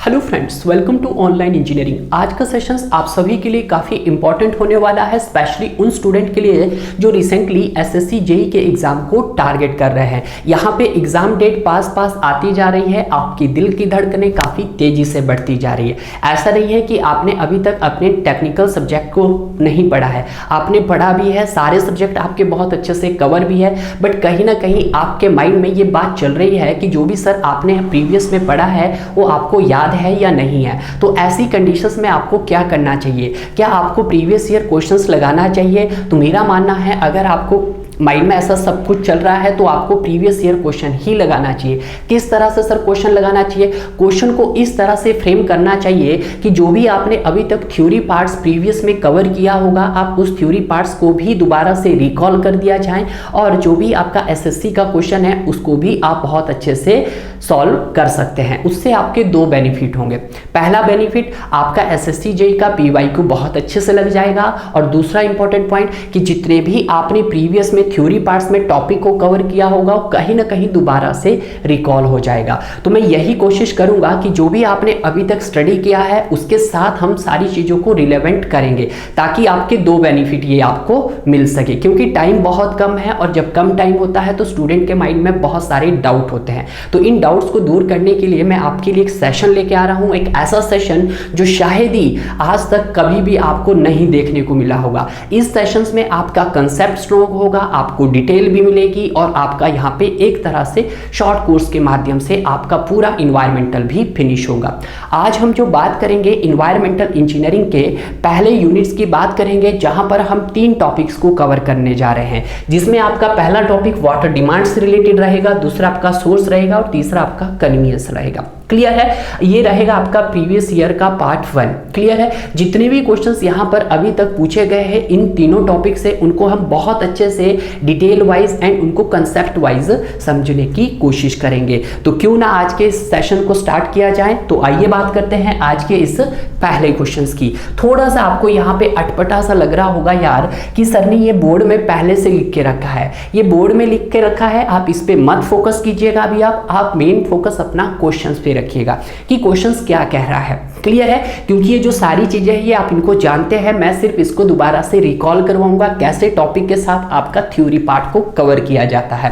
Hello friends, welcome to online engineering. आज का sessions आप सभी के लिए काफ़ी इंपॉर्टेंट होने वाला है, स्पेशली उन स्टूडेंट के लिए जो रिसेंटली एसएससी जेई के एग्जाम को टारगेट कर रहे हैं। यहाँ पे एग्जाम डेट पास आती जा रही है, आपकी दिल की धड़कनें काफ़ी तेज़ी से बढ़ती जा रही है। ऐसा नहीं है कि आपने अभी तक अपने टेक्निकल सब्जेक्ट को नहीं पढ़ा है, आपने पढ़ा भी है, सारे सब्जेक्ट आपके बहुत अच्छे से कवर भी है, बट कहीं ना कहीं आपके माइंड में ये बात चल रही है कि जो भी सर आपने प्रीवियस में पढ़ा है वो आपको याद है या नहीं है। तो ऐसी कंडीशंस में आपको क्या करना चाहिए? क्या आपको प्रीवियस ईयर क्वेश्चंस लगाना चाहिए? तो मेरा मानना है अगर आपको माइंड में ऐसा सब कुछ चल रहा है तो आपको प्रीवियस ईयर क्वेश्चन ही लगाना चाहिए। किस तरह से सर क्वेश्चन लगाना चाहिए? क्वेश्चन को इस तरह से फ्रेम करना चाहिए कि जो भी आपने अभी तक थ्योरी पार्ट्स प्रीवियस में कवर किया होगा, आप उस थ्योरी पार्ट्स को भी दोबारा से रिकॉल कर दिया जाए और जो भी आपका एसएससी का क्वेश्चन है उसको भी आप बहुत अच्छे से सॉल्व कर सकते हैं। उससे आपके दो बेनिफिट होंगे। पहला बेनिफिट, आपका एसएससी जेई का पीवाईक्यू बहुत अच्छे से लग जाएगा, और दूसरा इंपॉर्टेंट पॉइंट कि जितने भी आपने प्रीवियस में थ्योरी पार्ट्स में टॉपिक को कवर किया होगा वो कहीं ना कहीं दोबारा से रिकॉल हो जाएगा। तो मैं यही कोशिश करूंगा कि जो भी आपने अभी तक स्टडी किया है उसके साथ हम सारी चीज़ों को रिलेवेंट करेंगे, ताकि आपके दो बेनिफिट ये आपको मिल सके। क्योंकि टाइम बहुत कम है और जब कम टाइम होता है तो स्टूडेंट के माइंड में बहुत सारे डाउट होते हैं। तो इन डाउट्स को दूर करने के लिए मैं आपके लिए एक सेशन लेके आ रहा हूँ, एक ऐसा सेशन जो शायद ही आज तक कभी भी आपको नहीं देखने को मिला होगा। इस सेशंस में आपका कंसेप्ट स्ट्रॉन्ग होगा, आपको डिटेल भी मिलेगी और आपका यहाँ पे एक तरह से शॉर्ट कोर्स के माध्यम से आपका पूरा इन्वायरमेंटल भी फिनिश होगा। आज हम जो बात करेंगे इन्वायरमेंटल इंजीनियरिंग के पहले यूनिट्स की बात करेंगे, जहां पर हम 3 टॉपिक्स को कवर करने जा रहे हैं, जिसमें आपका पहला टॉपिक वाटर डिमांड से रिलेटेड रहेगा, दूसरा आपका सोर्स रहेगा और तीसरा आपका कन्वीनियंस रहेगा। क्लियर है? ये रहेगा आपका प्रीवियस ईयर का पार्ट 1। क्लियर है? जितने भी क्वेश्चंस यहाँ पर अभी तक पूछे गए हैं इन तीनों टॉपिक से, उनको हम बहुत अच्छे से डिटेल वाइज एंड उनको कंसेप्ट वाइज समझने की कोशिश करेंगे। तो क्यों ना आज के इस सेशन को स्टार्ट किया जाए। तो आइए बात करते हैं आज के इस पहले क्वेश्चंस की। थोड़ा सा आपको यहाँ पे अटपटा सा लग रहा होगा यार कि सर ने ये बोर्ड में पहले से लिख के रखा है, ये बोर्ड में लिख के रखा है, आप इस पे मत फोकस कीजिएगा। अभी आप मेन फोकस अपना क्वेश्चंस पे रखिएगा कि क्वेश्चंस क्या कह रहा है। क्लियर है? क्योंकि ये जो सारी चीजें हैं ये आप इनको जानते हैं, मैं सिर्फ इसको दोबारा से रिकॉल करवाऊंगा कैसे टॉपिक के साथ आपका थ्योरी पार्ट को कवर किया जाता है।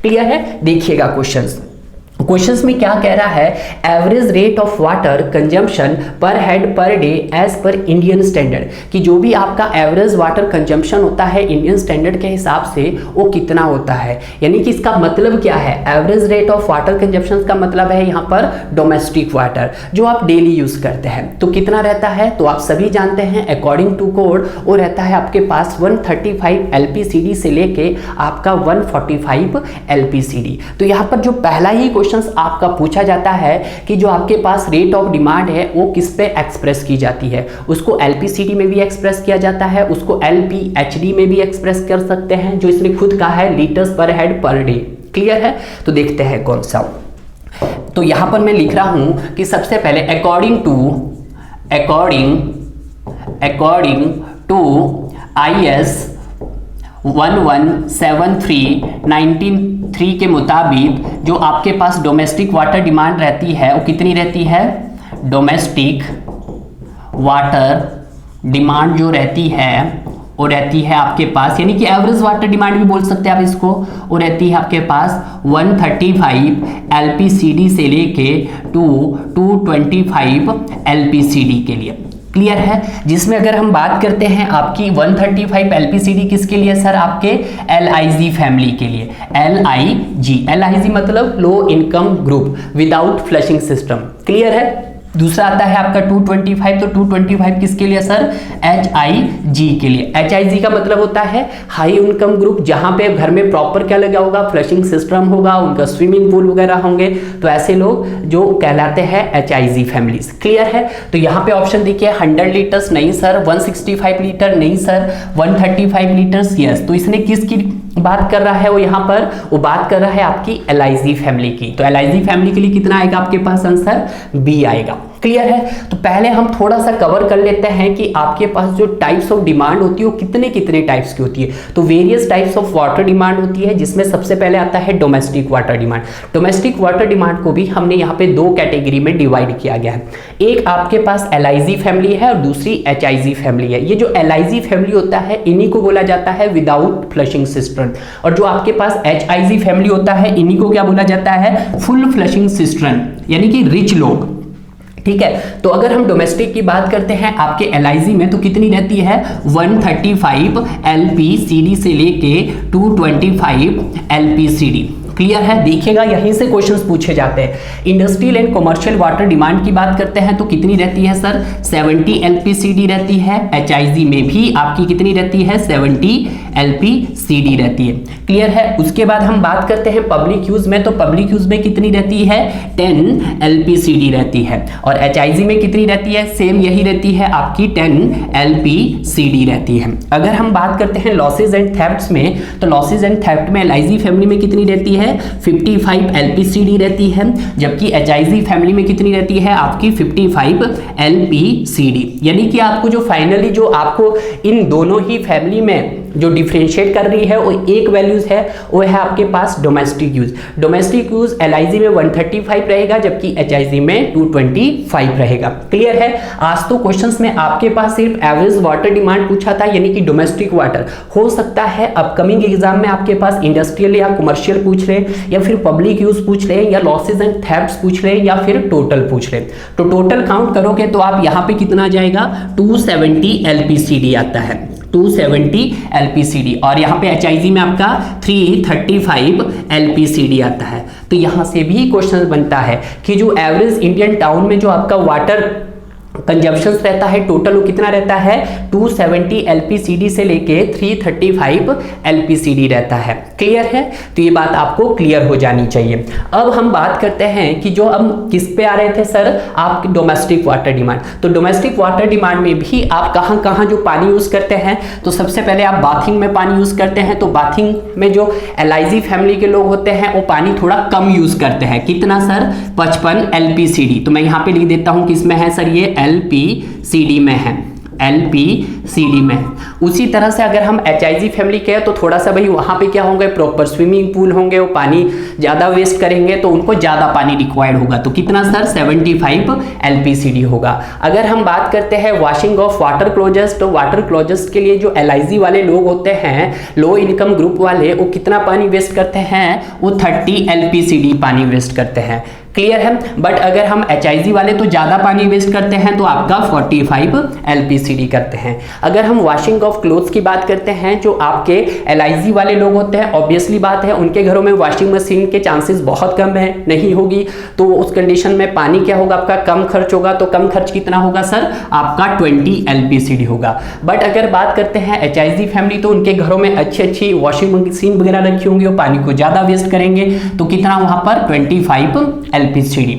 क्लियर है? देखिएगा क्वेश्चंस में क्या कह रहा है, average rate of water consumption per head per day as per Indian standard, कि जो भी आपका एवरेज वाटर कंजम्पशन होता है इंडियन स्टैंडर्ड के हिसाब से वो कितना होता है। यानी कि इसका मतलब क्या है, average rate of water consumption का मतलब है यहाँ पर डोमेस्टिक वाटर जो आप डेली यूज करते हैं। तो कितना रहता है? तो आप सभी जानते हैं अकॉर्डिंग टू कोड वो रहता है आपके पास 135 LPCD से लेके आपका 145 LPCD। तो यहाँ पर जो पहला ही क्वेश्चन आपका पूछा जाता है कि जो आपके पास रेट ऑफ डिमांड है वो किस पे एक्सप्रेस की जाती है। उसको LPCD में भी एक्सप्रेस किया जाता है, उसको LPHD में भी एक्सप्रेस कर सकते हैं, जो इसने खुद कहा है लीटर्स पर हेड पर डे। क्लियर है? तो देखते हैं कौन सा। तो यहां पर मैं लिख रहा हूं कि सबसे पहले अकॉर्डिंग टू IS 1173/1903 के मुताबिक जो आपके पास डोमेस्टिक वाटर डिमांड रहती है वो कितनी रहती है? डोमेस्टिक वाटर डिमांड जो रहती है वो रहती है आपके पास, यानी कि एवरेज वाटर डिमांड भी बोल सकते हैं आप इसको, वो रहती है आपके पास 135 LPCD से लेके 225 LPCD के लिए। क्लियर है? जिसमें अगर हम बात करते हैं आपकी 135 LPCD किसके लिए सर? आपके LIG फैमिली के लिए। LIG मतलब low income group without flushing system. Clear है? दूसरा आता है आपका 225, तो 225 किसके लिए सर? HIG के लिए। HIG का मतलब होता है हाई इनकम ग्रुप, जहां पे घर में प्रॉपर क्या लगा होगा, फ्लशिंग सिस्टम होगा, उनका स्विमिंग पूल वगैरह होंगे, तो ऐसे लोग जो कहलाते हैं HIG फैमिलीज। क्लियर है? तो यहाँ पे ऑप्शन देखिए 100 लीटर्स नहीं सर, 165 लीटर नहीं सर, 135 लीटर्स यस। तो इसने किसकी बात कर रहा है? वो यहाँ पर वो बात कर रहा है आपकी LIG फैमिली की। तो LIG फैमिली के लिए कितना आएगा आपके पास आंसर? B आएगा। क्लियर है। तो पहले हम थोड़ा सा कवर कर लेते हैं कि आपके पास जो टाइप्स ऑफ डिमांड होती है वो कितने कितने टाइप्स की होती है। तो various types of water demand होती है, जिसमें सबसे पहले आता है domestic water demand. Domestic water demand को भी हमने यहाँ पे दो कैटेगरी में डिवाइड किया गया है। एक आपके पास LIG फैमिली है और दूसरी HIG फैमिली है। ये जो LIG फैमिली होता है इन्हीं को बोला जाता है विदाउट फ्लशिंग सिस्टर्न, और जो आपके पास HIG फैमिली होता है इन्हीं को क्या बोला जाता है, फुल फ्लशिंग सिस्टर्न, यानी कि रिच लोग। ठीक है, तो अगर हम डोमेस्टिक की बात करते हैं आपके LIG में तो कितनी रहती है, 135 LPCD से लेके 225 LPCD। क्लियर है, देखिएगा यहीं से क्वेश्चंस पूछे जाते हैं। Industrial and commercial water demand की बात करते हैं तो कितनी रहती है सर, 70 LPCD रहती है। HIG में भी आपकी कितनी रहती है, 70 LPCD रहती है। क्लियर है। उसके बाद हम बात करते हैं पब्लिक यूज में, तो पब्लिक यूज में कितनी रहती है, 10 LPCD रहती है। और HIG में कितनी रहती है, सेम यही रहती है आपकी 10 LPCD रहती है। अगर हम बात करते हैं लॉसेज एंड थेफ्ट्स में, तो लॉसेज एंड थेफ्ट में LIG फैमिली में कितनी रहती है, 55 LPCD रहती है, जबकि HIG फैमिली में कितनी रहती है आपकी 55 LPCD। यानी कि आपको जो फाइनली जो आपको इन दोनों ही फैमिली में जो डिफरेंशिएट कर रही है वो एक वैल्यूज है, वो है आपके पास domestic use. Domestic use LIG में 135 रहेगा, जबकि HIG में 225 रहेगा। क्लियर है। आज तो क्वेश्चंस में आपके पास सिर्फ एवरेज वाटर डिमांड पूछा था, यानी कि डोमेस्टिक वाटर। हो सकता है अपकमिंग एग्जाम में आपके पास इंडस्ट्रियल या कमर्शियल पूछ रहे, या फिर पब्लिक यूज पूछ रहे, या लॉसेज एंड थेफ्ट्स पूछ रहे, या फिर टोटल पूछ रहे। तो टोटल काउंट करोगे तो आप यहाँ पे कितना आ जाएगा, 270 LPCD आता है, 270 LPCD। और यहाँ पे HIG में आपका 335 LPCD आता है। तो यहाँ से भी क्वेश्चन बनता है कि जो एवरेज इंडियन टाउन में जो आपका वाटर कंजप्शन रहता है टोटल वो कितना रहता है, 270 LPCD से लेके 335 LPCD रहता है। क्लियर है। तो ये बात आपको क्लियर हो जानी चाहिए। अब हम बात करते हैं कि जो हम किस पे आ रहे थे सर, आपकी डोमेस्टिक वाटर डिमांड। तो डोमेस्टिक वाटर डिमांड में भी आप कहाँ कहाँ जो पानी यूज करते हैं, तो सबसे पहले आप बाथिंग में पानी यूज करते हैं। तो बाथिंग में जो LIG फैमिली के लोग होते हैं वो पानी थोड़ा कम यूज करते हैं। कितना सर, 55 LPCD। तो मैं यहाँ पे लिख देता हूँ किसमें है सर, ये LPCD में है, LPCD में। उसी तरह से अगर हम HIG फैमिली के हैं तो थोड़ा सा भाई वहाँ पे क्या होंगे, प्रॉपर स्विमिंग पूल होंगे, वो पानी ज़्यादा वेस्ट करेंगे तो उनको ज़्यादा पानी रिक्वायर्ड होगा। तो कितना सर, 75 LPCD होगा। अगर हम बात करते हैं वॉशिंग ऑफ वाटर क्लोजेस, तो वाटर क्लोजेस के लिए जो LIG वाले लोग होते हैं, लो इनकम ग्रुप वाले, वो कितना पानी वेस्ट करते हैं, वो 30 LPCD पानी वेस्ट करते हैं। क्लियर है। बट अगर हम HIG वाले तो ज़्यादा पानी वेस्ट करते हैं, तो आपका 45 LPCD करते हैं। अगर हम वॉशिंग ऑफ क्लोथ्स की बात करते हैं, जो आपके LIG वाले लोग होते हैं, ऑब्वियसली बात है उनके घरों में वॉशिंग मशीन के चांसेस बहुत कम है, नहीं होगी। तो उस कंडीशन में पानी क्या होगा आपका, कम खर्च होगा। तो कम खर्च कितना होगा सर, आपका 20 LPCD होगा। बट अगर बात करते हैं HIG फैमिली, तो उनके घरों में अच्छी अच्छी वॉशिंग मशीन वगैरह रखी होंगी, वो पानी को ज़्यादा वेस्ट करेंगे। तो कितना वहाँ पर 25 LPCD।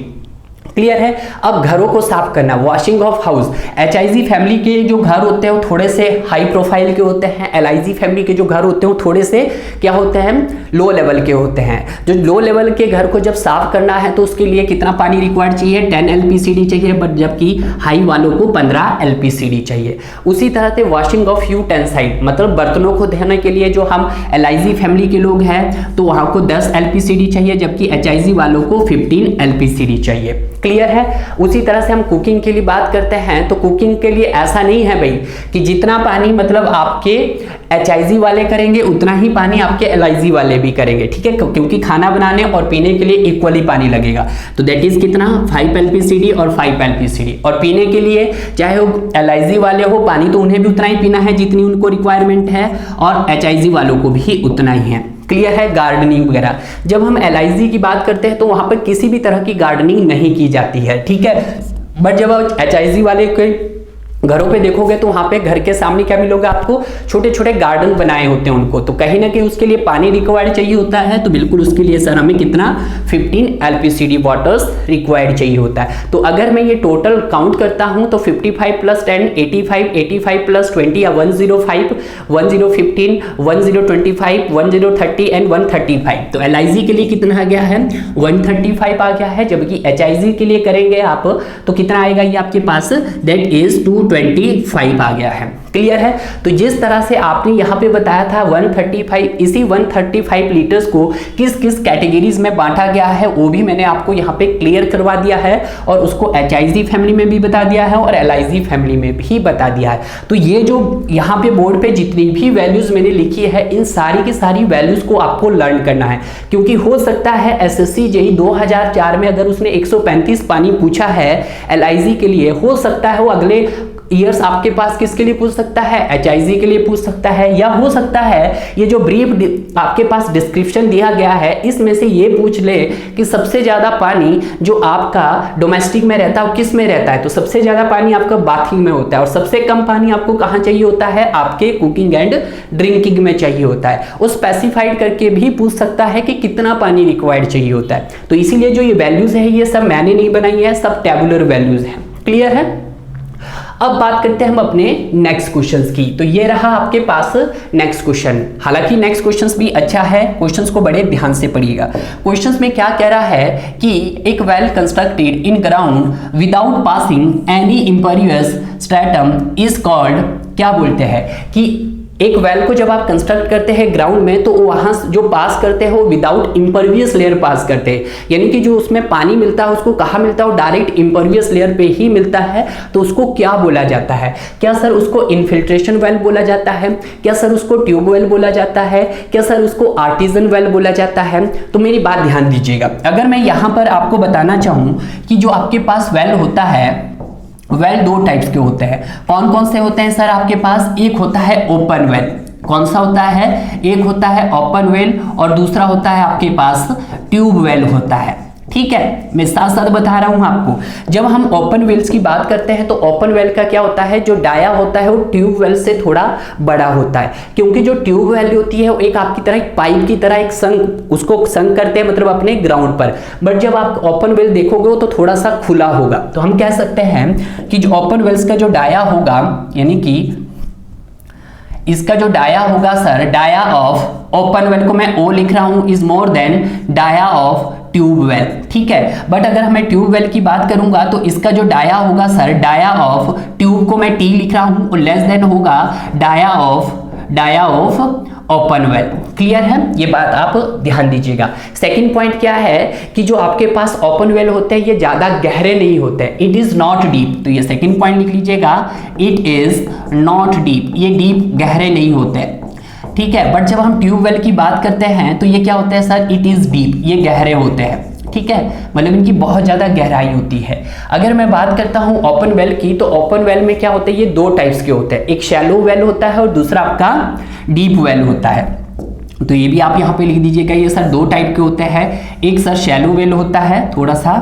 क्लियर है। अब घरों को साफ करना, washing of house. HIG family के जो घर होते हैं वो थोड़े से हाई प्रोफाइल के होते हैं, LIG फैमिली के जो घर होते हैं वो थोड़े से क्या होते हैं, लो लेवल के होते हैं। जो लो लेवल के घर को जब साफ करना है तो उसके लिए कितना पानी रिक्वायर्ड चाहिए, 10 LPCD चाहिए, बट जबकि हाई वालों को 15 LPCD चाहिए। उसी तरह से वॉशिंग ऑफ यूटेंसाइल, मतलब बर्तनों को धोने के लिए जो हम LIG फैमिली के लोग हैं तो वहाँ को 10 LPCD चाहिए, जबकि HIG वालों को 15 LPCD चाहिए। क्लियर है। उसी तरह से हम कुकिंग के लिए बात करते हैं, तो कुकिंग के लिए ऐसा नहीं है भाई कि जितना पानी मतलब आपके HIG वाले करेंगे उतना ही पानी आपके LIG वाले भी करेंगे। ठीक है, क्योंकि खाना बनाने और पीने के लिए इक्वली पानी लगेगा। तो दैट इज कितना, 5 LPCD और 5 LPCD। और पीने के लिए चाहे वो LIG वाले हो पानी तो उन्हें भी उतना ही पीना है जितनी उनको रिक्वायरमेंट है, और HIG वालों को भी उतना ही है। क्लियर है। गार्डनिंग वगैरह, जब हम LIG की बात करते हैं तो वहां पर किसी भी तरह की गार्डनिंग नहीं की जाती है। ठीक है। बट जब HIG वाले के घरों पे देखोगे तो वहां पे घर के सामने क्या मिलोगे आपको, छोटे छोटे गार्डन बनाए होते हैं उनको, तो कहीं ना कहीं उसके लिए पानी रिक्वायर्ड चाहिए होता है, तो बिल्कुल उसके लिए सर हमें कितना 15 LPCD वाटर्स रिक्वायर्ड चाहिए होता है। तो अगर मैं ये टोटल काउंट करता हूं तो 55 प्लस 10 85, 85 प्लस 20 या 105, 1015, 1025, 1030 एंड 135। तो LIG के लिए कितना आ गया है, 135 आ गया है, जबकि HIG के लिए करेंगे आप तो कितना आएगा ये आपके पास, दैट इज 225 आ गया है। क्लियर है। तो जिस तरह से आपने यहाँ पे बताया था 135, इसी 135 लीटर्स को किस किस कैटेगरीज में बांटा गया है वो भी मैंने आपको यहाँ पे क्लियर करवा दिया है, और उसको HIG फैमिली में भी बता दिया है और LIG फैमिली में भी बता दिया है। तो ये जो यहाँ पे बोर्ड पे जितनी भी वैल्यूज मैंने लिखी है, इन सारी की सारी वैल्यूज को आपको लर्न करना है, क्योंकि हो सकता है SSC JEE 2004 में अगर उसने 135 पानी पूछा है LIG के लिए, हो सकता है वो अगले ईयर्स आपके पास किसके लिए पूछ सकता है, HIG के लिए पूछ सकता है, या हो सकता है ये जो ब्रीफ आपके पास डिस्क्रिप्शन दिया गया है इसमें से ये पूछ ले कि सबसे ज्यादा पानी जो आपका डोमेस्टिक में रहता है वो किस में रहता है, तो सबसे ज्यादा पानी आपका बाथिंग में होता है, और सबसे कम पानी आपको कहाँ चाहिए होता है, आपके कुकिंग एंड ड्रिंकिंग में चाहिए होता है। वो स्पेसिफाइड करके भी पूछ सकता है कि कितना पानी रिक्वायर्ड चाहिए होता है। तो इसीलिए जो ये वैल्यूज है ये सब मैंने नहीं बनाई है, सब टेबुलर वैल्यूज हैं। क्लियर है। अब बात करते हैं हम अपने नेक्स्ट क्वेश्चंस की। तो ये रहा आपके पास नेक्स्ट क्वेश्चन। हालांकि नेक्स्ट क्वेश्चंस भी अच्छा है, क्वेश्चंस को बड़े ध्यान से पढ़िएगा। क्वेश्चंस में क्या कह रहा है कि एक well constructed in ground without passing any impervious stratum is called, क्या बोलते हैं कि एक वेल को जब आप कंस्ट्रक्ट करते हैं ग्राउंड में तो वहां जो पास करते हैं वो विदाउट इम्परवियस लेयर पास करते हैं, यानी कि जो उसमें पानी मिलता है उसको कहाँ मिलता है, वो डायरेक्ट इम्परवियस लेयर पे ही मिलता है। तो उसको क्या बोला जाता है, क्या सर उसको इनफिल्ट्रेशन वेल बोला जाता है, क्या सर उसको ट्यूब वेल बोला जाता है, क्या सर उसको आर्टिजन वेल बोला जाता है। तो मेरी बात ध्यान दीजिएगा, अगर मैं यहाँ पर आपको बताना चाहूँ कि जो आपके पास वेल होता है, वेल दो टाइप्स के होते हैं। कौन कौन से होते हैं सर आपके पास, एक होता है ओपन वेल। कौन सा होता है, एक होता है ओपन वेल और दूसरा होता है आपके पास ट्यूब वेल होता है। ठीक है, मैं साथ साथ बता रहा हूं आपको। जब हम ओपन वेल्स की बात करते हैं तो ओपन वेल का क्या होता है, जो डाया होता है वो ट्यूब वेल से थोड़ा बड़ा होता है, क्योंकि जो ट्यूब वेल होती है वो एक आपकी तरह एक पाइप की तरह एक संक, उसको संक करते हैं मतलब अपने ग्राउंड पर। बट जब आप ओपन वेल देखोगे वो तो थोड़ा सा खुला होगा। तो हम कह सकते हैं कि जो ओपन वेल्स का जो डाया होगा, यानी कि इसका जो डाया होगा sir, dia of open well को मैं O लिख रहा हूं, is more than dia of tube well. ठीक है, बट अगर मैं ट्यूब वेल की बात करूंगा तो इसका जो डाया होगा सर, डाया ऑफ ट्यूब को मैं T लिख रहा हूं और लेस देन होगा dia of open well. Clear है, ये बात आप ध्यान दीजिएगा। सेकंड पॉइंट क्या है कि जो आपके पास ओपन वेल होते हैं ये ज्यादा गहरे नहीं होते, इट इज नॉट डीप। तो ये सेकंड पॉइंट लिख लीजिएगा, इट इज नॉट डीप, ये डीप गहरे नहीं होते। ठीक है, बट जब हम ट्यूब वेल की बात करते हैं तो ये क्या होता है सर, इट इज डीप, ये गहरे होते हैं। ठीक है, मतलब इनकी बहुत ज्यादा गहराई होती है। अगर मैं बात करता हूं ओपन वेल की, तो ओपन वेल में क्या होता है, ये दो टाइप्स के होते हैं, एक शैलो वेल होता है और दूसरा आपका डीप वेल होता है। तो ये भी आप यहाँ पे लिख दीजिएगा, ये सर दो टाइप के होते हैं, एक सर शैलो वेल होता है, थोड़ा सा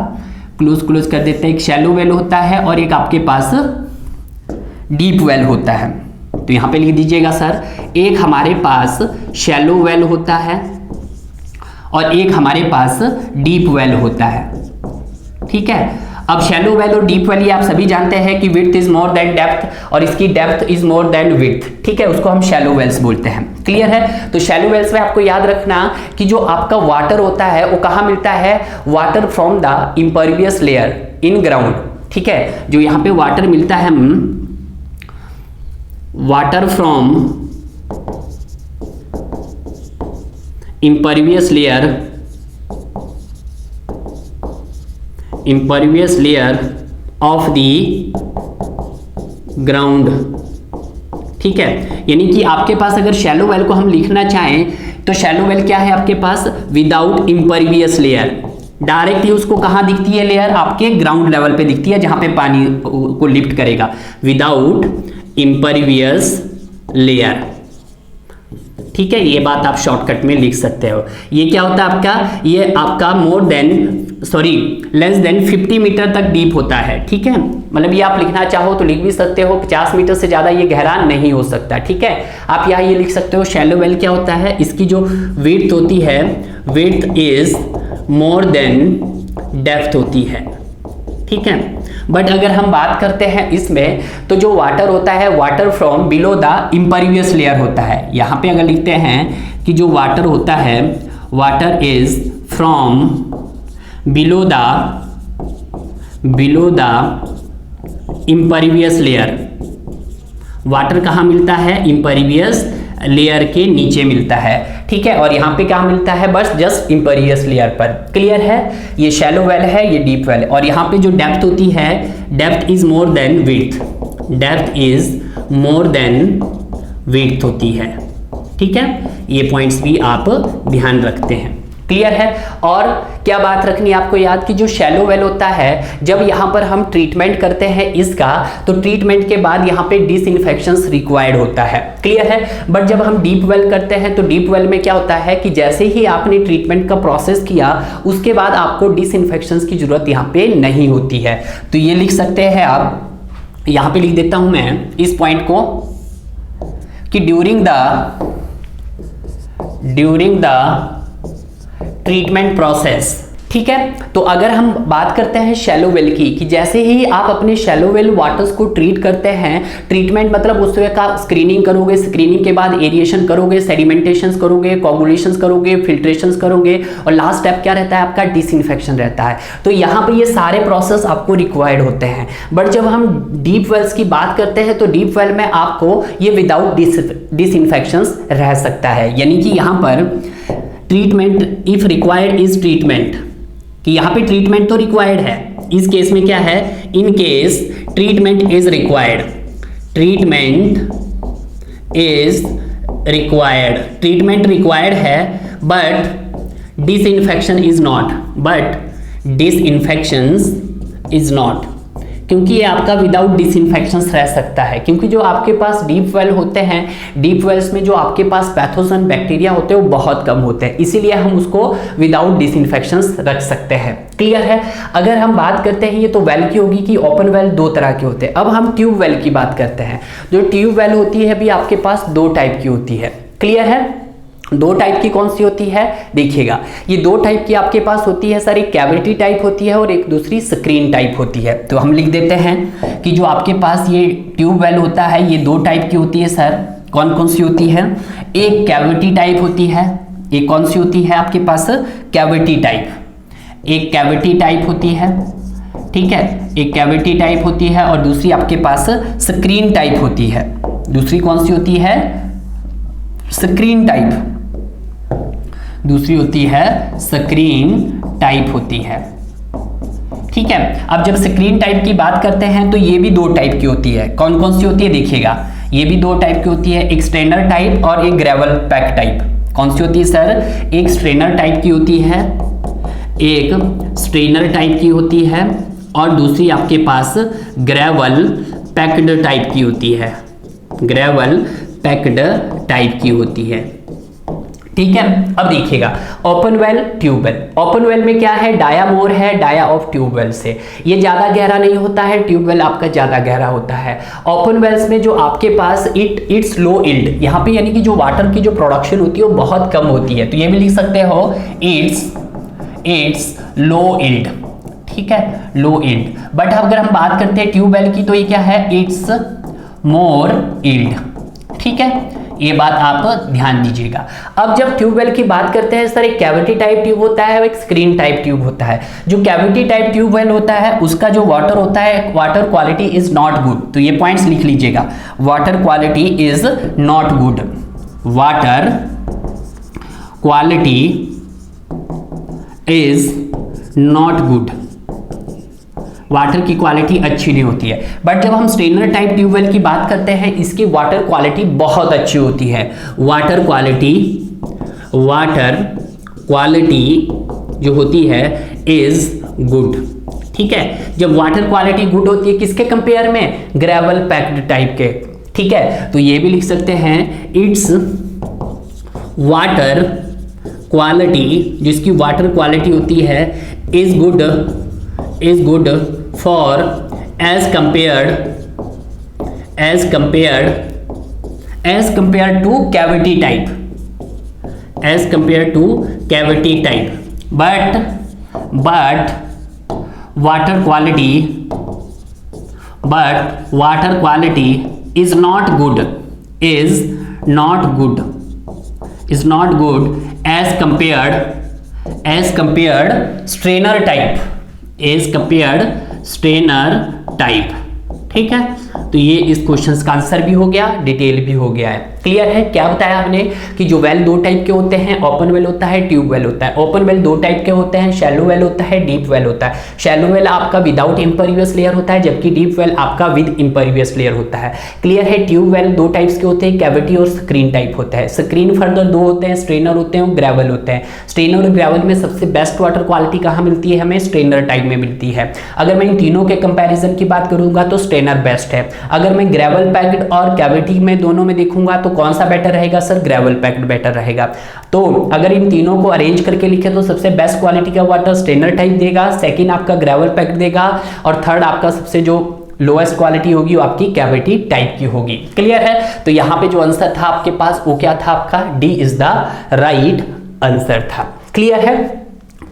क्लोज कर देते हैं, एक शैलो वेल होता है और एक आपके पास डीप वेल होता है। तो यहाँ पे लिख दीजिएगा सर, एक हमारे पास शैलो वेल होता है और एक हमारे पास डीप वेल होता है। ठीक है, अब शैलो वेल और डीप वेल ये आप सभी जानते हैं कि width is more then depth और इसकी depth is more then width. ठीक है, उसको हम शैलो वेल्स बोलते हैं। क्लियर है, तो शैलो वेल्स में आपको याद रखना कि जो आपका वाटर होता है वो कहाँ मिलता है, water from the impervious layer in ground. ठीक है, जो यहाँ पे वाटर मिलता है, water from impervious layer of the ground। ठीक है, यानी कि आपके पास अगर शैलो वेल को हम लिखना चाहें तो शैलो वेल क्या है आपके पास, विदाउट इम्परवियस लेयर। डायरेक्टली उसको कहां दिखती है लेयर, आपके ग्राउंड लेवल पे दिखती है जहां पे पानी को लिफ्ट करेगा, विदाउट इम्परवियस लेयर। ठीक है, ये बात आप शॉर्टकट में लिख सकते हो। ये क्या होता है आपका, ये आपका लेस देन 50 मीटर तक डीप होता है। ठीक है, मतलब ये आप लिखना चाहो तो लिख भी सकते हो, 50 मीटर से ज़्यादा ये गहरा नहीं हो सकता। ठीक है, आप यहाँ ये लिख सकते हो शैलो वेल क्या होता है, इसकी जो विड्थ होती है, width is more then depth होती है। ठीक है, बट अगर हम बात करते हैं इसमें, तो जो वाटर होता है, water from below the impervious layer होता है। यहाँ पे अगर लिखते हैं कि जो वाटर होता है, water is from below the impervious layer. Water कहाँ मिलता है, इम्परवियस लेयर के नीचे मिलता है। ठीक है, और यहाँ पे क्या मिलता है, बस जस्ट इम्परवियस लेयर पर। क्लियर है, ये शैलो वेल है, ये डीप वेल है। और यहाँ पे जो डेप्थ होती है, depth is more then width, depth is more then width होती है। ठीक है, ये पॉइंट्स भी आप ध्यान रखते हैं। क्लियर है, और क्या बात रखनी है आपको याद कि जो शैलो वेल होता है, जब यहाँ पर हम ट्रीटमेंट करते हैं इसका, तो ट्रीटमेंट के बाद यहाँ पे डिसइंफेक्शंस रिक्वायर्ड होता है। क्लियर है, बट जब हम डीप वेल करते हैं तो डीप वेल में क्या होता है कि जैसे ही आपने ट्रीटमेंट का प्रोसेस किया, उसके बाद आपको डिसइंफेक्शंस की जरूरत यहाँ पे नहीं होती है। तो ये लिख सकते हैं आप, यहाँ पे लिख देता हूं मैं इस पॉइंट को कि ड्यूरिंग द ट्रीटमेंट प्रोसेस। ठीक है, तो अगर हम बात करते हैं शैलो वेल की, कि जैसे ही आप अपने शैलो वेल वाटर्स को ट्रीट करते हैं, ट्रीटमेंट मतलब उस तरह का स्क्रीनिंग करोगे, स्क्रीनिंग के बाद एरिएशन करोगे, सेडिमेंटेशंस करोगे, कोगुलेशंस करोगे, फिल्ट्रेशंस करोगे, और लास्ट स्टेप क्या रहता है आपका, डिसइंफेक्शन रहता है। तो यहाँ पे ये सारे प्रोसेस आपको रिक्वायर्ड होते हैं। बट जब हम डीप वेल्स की बात करते हैं, तो डीप वेल में आपको ये विदाउट डिसइंफेक्शंस रह सकता है। यानी कि यहाँ पर treatment if required is treatment, कि यहाँ पे ट्रीटमेंट तो रिक्वायर्ड है। इस केस में क्या है, in case treatment is required, treatment required है, बट डिसइंफेक्शन इज नॉट, क्योंकि ये आपका विदाउट डिसइंफेक्शंस रह सकता है। क्योंकि जो आपके पास डीप वेल होते हैं, डीप वेल्स में जो आपके पास पैथोजन बैक्टीरिया होते हैं वो बहुत कम होते हैं, इसीलिए हम उसको विदाउट डिसइंफेक्शंस रख सकते हैं। क्लियर है, अगर हम बात करते हैं, ये तो वेल की होगी कि ओपन वेल दो तरह के होते हैं। अब हम ट्यूब वेल की बात करते हैं। जो ट्यूब वेल होती है भी आपके पास दो टाइप की होती है। क्लियर है, दो टाइप की कौन सी होती है, देखिएगा ये दो टाइप की आपके पास होती है सर, एक कैविटी टाइप होती है और एक दूसरी स्क्रीन टाइप होती है। तो हम लिख देते हैं कि जो आपके पास ये ट्यूब वेल होता है, ये दो टाइप की होती है सर। कौन कौन सी होती है, एक कैविटी टाइप होती है, एक कौन सी होती है आपके पास, कैविटी टाइप, एक कैविटी टाइप होती है। ठीक है, एक कैविटी टाइप होती है और दूसरी आपके पास स्क्रीन टाइप होती है। दूसरी कौन सी होती है, स्क्रीन टाइप, दूसरी होती है स्क्रीन टाइप होती है। ठीक है, अब जब स्क्रीन टाइप की बात करते हैं तो ये भी दो टाइप की होती है। कौन कौन सी होती है, देखिएगा ये भी दो टाइप की होती है, एक स्ट्रेनर टाइप और एक ग्रेवल पैक टाइप। कौन सी होती है सर, एक स्ट्रेनर टाइप की होती है, एक स्ट्रेनर टाइप की होती है और दूसरी आपके पास ग्रेवल पैक्ड टाइप की होती है, ग्रेवल पैक्ड टाइप की होती है। ठीक है, अब देखिएगा open well, tube well. Open well में क्या है, डाया मोर है डाया ऑफ ट्यूब वेल से, ये ज्यादा गहरा नहीं होता है, ट्यूब वेल आपका ज्यादा गहरा होता है। ओपन वेल्स में जो आपके पास इट्स लो इल्ड, यहाँ पे यानी कि जो वाटर की जो प्रोडक्शन होती है वो बहुत कम होती है, तो ये भी लिख सकते हो इट्स लो इल्ड। ठीक है, लो इल्ड। बट अगर हम बात करते हैं ट्यूब वेल की, तो ये क्या है, इट्स मोर इल्ड। ठीक है, ये बात आप ध्यान दीजिएगा। अब जब ट्यूबवेल की बात करते हैं सर, एक कैविटी टाइप ट्यूब होता है और एक स्क्रीन टाइप ट्यूब होता है। जो कैविटी टाइप ट्यूबवेल होता है उसका जो वाटर होता है, water quality is not good. तो ये पॉइंट्स लिख लीजिएगा, water quality is not good, water quality is not good, water की क्वालिटी अच्छी नहीं होती है। बट जब हम स्ट्रेनर टाइप ट्यूबवेल की बात करते हैं, इसकी वाटर क्वालिटी बहुत अच्छी होती है। वाटर क्वालिटी जो होती है इज गुड। ठीक है, जब वाटर क्वालिटी गुड होती है किसके कंपेयर में, ग्रेवल पैक्ड टाइप के। ठीक है, तो ये भी लिख सकते हैं इट्स वाटर क्वालिटी, जिसकी वाटर क्वालिटी होती है is good for as compared to cavity type, but water quality is not good as compared strainer type, ठीक है। तो ये इस क्वेश्चन का आंसर भी हो गया, डिटेल भी हो गया है। क्लियर है? क्या बताया हमने कि जो वेल दो टाइप के होते हैं, ओपन वेल होता है, ट्यूब वेल होता है। ओपन वेल दो टाइप के होते हैं, शैलो वेल होता है, डीप वेल होता है। शैलो वेल आपका विदाउट इम्परवियस लेयर होता है, जबकि डीप वेल आपका विद इम्परवियस लेयर होता है। क्लियर है? ट्यूब वेल दो टाइप्स के होते हैं, कैविटी और स्क्रीन टाइप होता है। स्क्रीन फर्दर दो होते हैं, स्ट्रेनर होते हैं और ग्रेवल होते हैं। स्ट्रेनर और ग्रेवल में सबसे बेस्ट वाटर क्वालिटी कहाँ मिलती है? हमें स्ट्रेनर टाइप में मिलती है। अगर मैं इन तीनों के कंपेरिजन की बात करूंगा तो स्ट्रेनर बेस्ट है। अगर मैं ग्रेवल पैक्ड और कैविटी में दोनों में देखूंगा तो कौन सा बेटर रहेगा सर? ग्रेवल पैक्ड बेटर रहेगा। तो अगर इन तीनों को अरेंज करके लिखे तो सबसे बेस्ट क्वालिटी का वाटर स्ट्रेनर टाइप देगा, सेकंड आपका ग्रेवल पैक्ड देगा और थर्ड आपका सबसे जो लोएस्ट क्वालिटी होगी वो आपकी कैविटी टाइप की होगी। क्लियर है? तो यहां पे जो आंसर था आपके पास वो क्या था? आपका D is the right answer था। क्लियर है?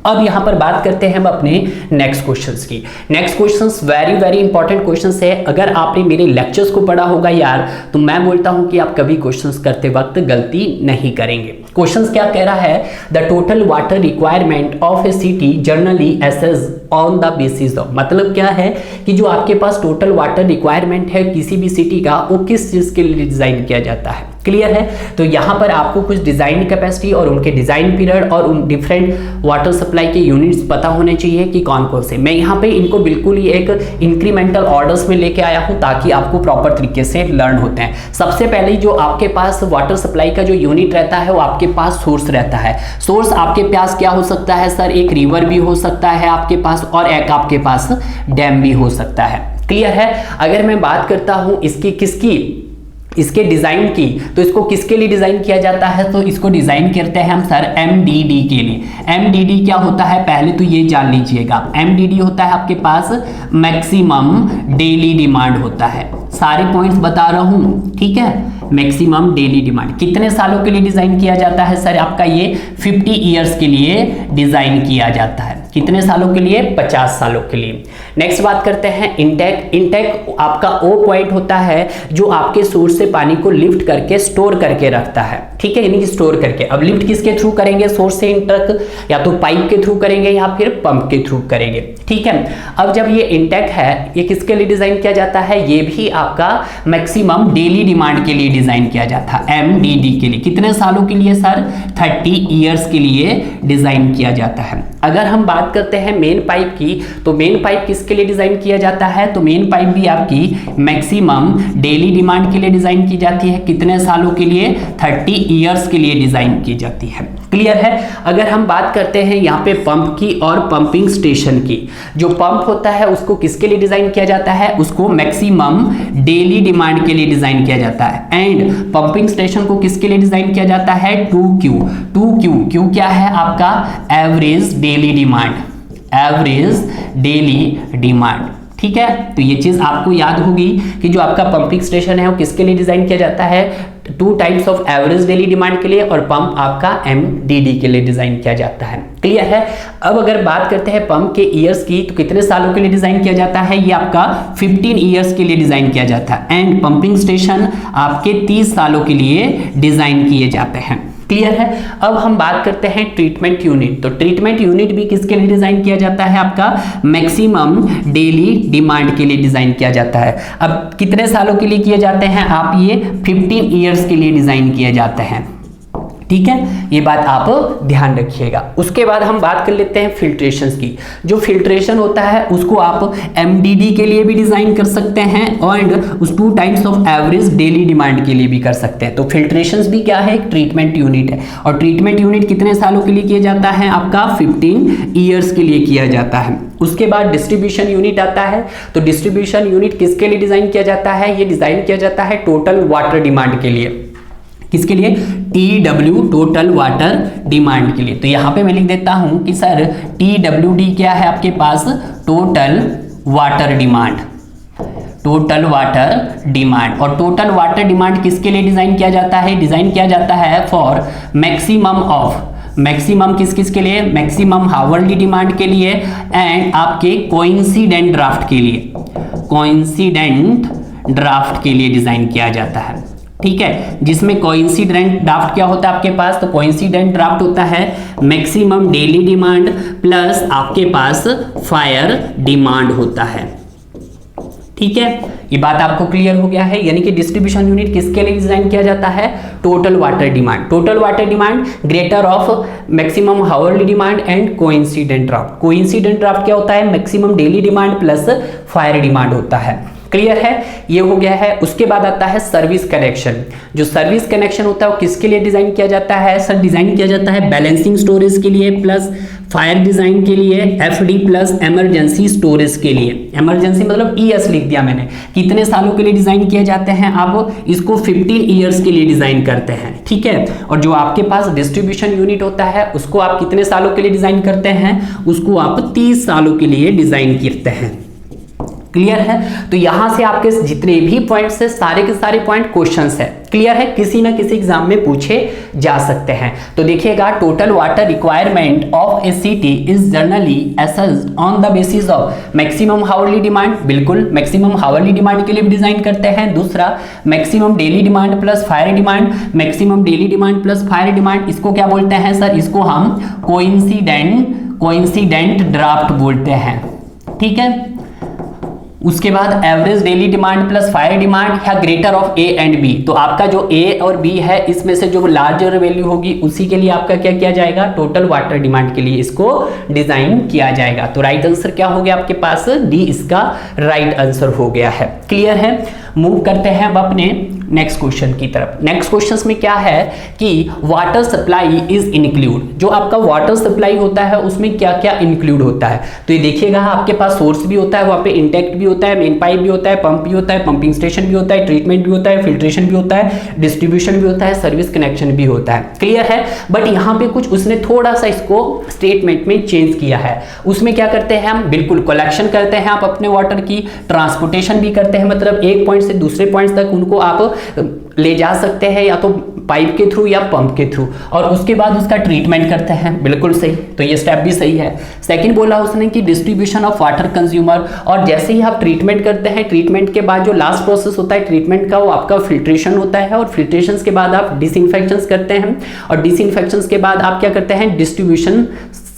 अब यहां पर बात करते हैं हम अपने नेक्स्ट क्वेश्चंस की। Next questions very important questions है। अगर आपने मेरे लेक्चर्स को पढ़ा होगा यार तो मैं बोलता हूं कि आप कभी क्वेश्चंस करते वक्त गलती नहीं करेंगे। क्वेश्चंस क्या कह रहा है? The total water requirement of A city generally assess on the basis of, मतलब क्या है कि जो आपके पास टोटल वाटर रिक्वायरमेंट है किसी भी सिटी का, वो किस चीज के लिए डिजाइन किया जाता है। क्लियर है? तो यहां पर आपको कुछ डिजाइन कैपेसिटी और उनके डिजाइन पीरियड और उन डिफरेंट वाटर सप्लाई के यूनिट्स पता होने चाहिए कि कौन कौन से। मैं यहां पे इनको बिल्कुल ही एक इंक्रीमेंटल ऑर्डर्स में लेके आया हूं ताकि आपको प्रॉपर तरीके से लर्न होते हैं। सबसे पहले जो आपके पास वाटर सप्लाई का जो यूनिट रहता है वो आपके पास सोर्स रहता है। सोर्स आपके पास क्या हो सकता है सर? एक रिवर भी हो सकता है आपके पास और एक आपके पास डैम भी हो सकता है। क्लियर है? अगर मैं बात करता हूं इसके डिजाइन की, तो इसको किसके लिए डिजाइन किया जाता है? तो इसको डिजाइन करते हैं हम सर एमडीडी के लिए। एमडीडी क्या होता है पहले तो ये जान लीजिएगा। एमडीडी होता है आपके पास मैक्सिमम डेली डिमांड होता है। सारे पॉइंट्स बता रहा हूं, ठीक है? मैक्सिमम डेली डिमांड कितने सालों के लिए डिजाइन किया जाता है सर? आपका ये 50 ईयर्स के लिए डिजाइन किया जाता है। कितने सालों के लिए? 50 सालों के लिए। नेक्स्ट बात करते हैं इनटेक। इनटेक आपका वो पॉइंट होता है जो आपके सोर्स से पानी को लिफ्ट करके स्टोर करके रखता है, ठीक है? यानी कि स्टोर करके। अब लिफ्ट किसके थ्रू करेंगे? सोर्स से इनटेक, या तो पाइप के थ्रू करेंगे या फिर पंप के थ्रू करेंगे, ठीक है? अब जब ये इनटेक है, ये किसके लिए डिजाइन किया जाता है? ये भी आपका मैक्सिमम डेली डिमांड के लिए डिजाइन किया जाता है, एमडीडी के लिए। कितने सालों के लिए सर? 30 ईयर्स के लिए डिजाइन किया जाता है। अगर हम बात करते हैं मेन पाइप की, तो मेन पाइप किसके लिए डिजाइन किया जाता है? तो मेन पाइप भी आपकी मैक्सिमम डेली डिमांड के लिए डिजाइन की जाती है। कितने सालों के लिए? 30 ईयर्स के लिए डिजाइन की जाती है। क्लियर है? अगर हम बात करते हैं यहाँ पे पंप की और पंपिंग स्टेशन की, जो पंप होता है उसको किसके लिए डिजाइन किया जाता है? उसको मैक्सिमम डेली डिमांड के लिए डिजाइन किया जाता है। एंड पंपिंग स्टेशन को किसके लिए डिजाइन किया जाता है? 2Q क्या है आपका? एवरेज डेली डिमांड, ठीक है? तो ये चीज आपको याद होगी कि जो आपका पंपिंग स्टेशन है वो किसके लिए डिजाइन किया जाता है? 2 types of average daily demand के लिए, और पंप आपका एमडीडी के लिए डिजाइन किया जाता है। क्लियर है? अब अगर बात करते हैं पंप के ईयर्स की, तो कितने सालों के लिए डिजाइन किया जाता है? ये आपका 15 ईयर्स के लिए डिजाइन किया जाता है। एंड पंपिंग स्टेशन आपके 30 सालों के लिए डिजाइन किए जाते हैं। क्लियर है? अब हम बात करते हैं ट्रीटमेंट यूनिट। तो ट्रीटमेंट यूनिट भी किसके लिए डिजाइन किया जाता है? आपका मैक्सिमम डेली डिमांड के लिए डिजाइन किया जाता है। अब कितने सालों के लिए किए जाते हैं? आप ये 15 ईयर्स के लिए डिजाइन किए जाते हैं, ठीक है? ये बात आप ध्यान रखिएगा। उसके बाद हम बात कर लेते हैं फिल्ट्रेशन की। जो फिल्ट्रेशन होता है उसको आप एमडीडी के लिए भी डिजाइन कर सकते हैं और उस 2 times of average daily demand के लिए भी कर सकते हैं। तो फिल्ट्रेशन भी क्या है? ट्रीटमेंट यूनिट है। और ट्रीटमेंट यूनिट कितने सालों के लिए किया जाता है? आपका 15 ईयर्स के लिए किया जाता है। उसके बाद डिस्ट्रीब्यूशन यूनिट आता है। तो डिस्ट्रीब्यूशन यूनिट किसके लिए डिजाइन किया जाता है? ये डिजाइन किया जाता है टोटल वाटर डिमांड के लिए। किसके लिए? TW टोटल वाटर डिमांड के लिए। तो यहाँ पे मैं लिख देता हूं कि सर TWD क्या है आपके पास? Total water demand, total water demand. और टोटल वाटर डिमांड किसके लिए डिजाइन किया जाता है? डिजाइन किया जाता है फॉर मैक्सिमम ऑफ, मैक्सिमम किस किस के लिए? मैक्सिमम हावरली डिमांड के लिए एंड आपके कोइंसिडेंट ड्राफ्ट के लिए, कोइंसिडेंट ड्राफ्ट के लिए डिजाइन किया जाता है। ठीक है, जिसमें कोइंसिडेंट ड्राफ्ट क्या होता है आपके पास? तो कोइंसिडेंट ड्राफ्ट होता है मैक्सिमम डेली डिमांड प्लस आपके पास फायर डिमांड होता है। ठीक है, ये बात आपको क्लियर हो गया है। यानी कि डिस्ट्रीब्यूशन यूनिट किसके लिए डिजाइन किया जाता है? Total water demand, total water demand greater of maximum hourly demand and coincident draft. Coincident draft क्या होता है? Maximum daily demand plus fire demand होता है। क्लियर है, ये हो गया है। उसके बाद आता है सर्विस कनेक्शन। जो सर्विस कनेक्शन होता है वो किसके लिए डिजाइन किया जाता है? सर डिजाइन किया जाता है बैलेंसिंग स्टोरेज के लिए प्लस फायर डिजाइन के लिए, FD प्लस इमरजेंसी स्टोरेज के लिए। इमरजेंसी मतलब ES लिख दिया मैंने। कितने सालों के लिए डिजाइन किए जाते हैं? आप इसको 15 ईयर्स के लिए डिजाइन करते हैं। ठीक है, और जो आपके पास डिस्ट्रीब्यूशन यूनिट होता है उसको आप कितने सालों के लिए डिजाइन करते हैं? उसको आप 30 सालों के लिए डिजाइन करते हैं। क्लियर है, तो यहां से आपके जितने भी पॉइंट्स है सारे के सारे पॉइंट क्वेश्चंस है। क्लियर है, किसी ना किसी एग्जाम में पूछे जा सकते हैं। तो देखिएगा, total water requirement of A city is generally assessed on the basis of maximum hourly demand. बिल्कुल, मैक्सिमम हावरली डिमांड के लिए भी डिजाइन करते हैं। दूसरा, maximum daily demand plus fire demand. Maximum daily demand plus fire demand, इसको क्या बोलते हैं सर? इसको हम कोइंसिडेंट ड्राफ्ट बोलते हैं। ठीक है, उसके बाद average daily demand plus fire demand या greater of A and B। तो आपका जो A और B है इसमें से जो लार्जर वैल्यू होगी उसी के लिए आपका क्या किया जाएगा? टोटल वाटर डिमांड के लिए इसको डिजाइन किया जाएगा। तो राइट आंसर क्या हो गया आपके पास? D इसका राइट आंसर हो गया है। क्लियर है, मूव करते हैं अब अपने नेक्स्ट क्वेश्चन की तरफ। नेक्स्ट क्वेश्चन में क्या है कि वाटर सप्लाई इज इंक्लूड। जो आपका वाटर सप्लाई होता है उसमें क्या क्या इंक्लूड होता है? तो ये देखिएगा, आपके पास सोर्स भी होता है, वहां पे इंटेक्ट भी होता है, मेन पाइप भी होता है, पंप भी होता है, पंपिंग स्टेशन भी होता है, ट्रीटमेंट भी होता है, फिल्ट्रेशन भी होता है, डिस्ट्रीब्यूशन भी होता है, सर्विस कनेक्शन भी होता है। क्लियर है, बट यहाँ पे कुछ उसने थोड़ा सा इसको स्टेटमेंट में चेंज किया है। उसमें क्या करते हैं हम? बिल्कुल कलेक्शन करते हैं आप अपने वाटर की, ट्रांसपोर्टेशन भी करते हैं, मतलब एक पॉइंट से दूसरे पॉइंट तक उनको आप ले जा सकते हैं या तो पाइप के थ्रू या पंप के थ्रू, और उसके बाद उसका ट्रीटमेंट करते हैं। बिल्कुल सही, तो ये स्टेप भी सही है। सेकंड बोला उसने कि डिस्ट्रीब्यूशन ऑफ वाटर कंज्यूमर, और जैसे ही आप ट्रीटमेंट करते हैं, ट्रीटमेंट के बाद जो लास्ट प्रोसेस होता है ट्रीटमेंट का वो आपका फिल्ट्रेशन होता है, और फिल्ट्रेशन के बाद आप डिसइंफेक्शन करते हैं, और डिसइंफेक्शन के बाद आप क्या करते हैं? डिस्ट्रीब्यूशन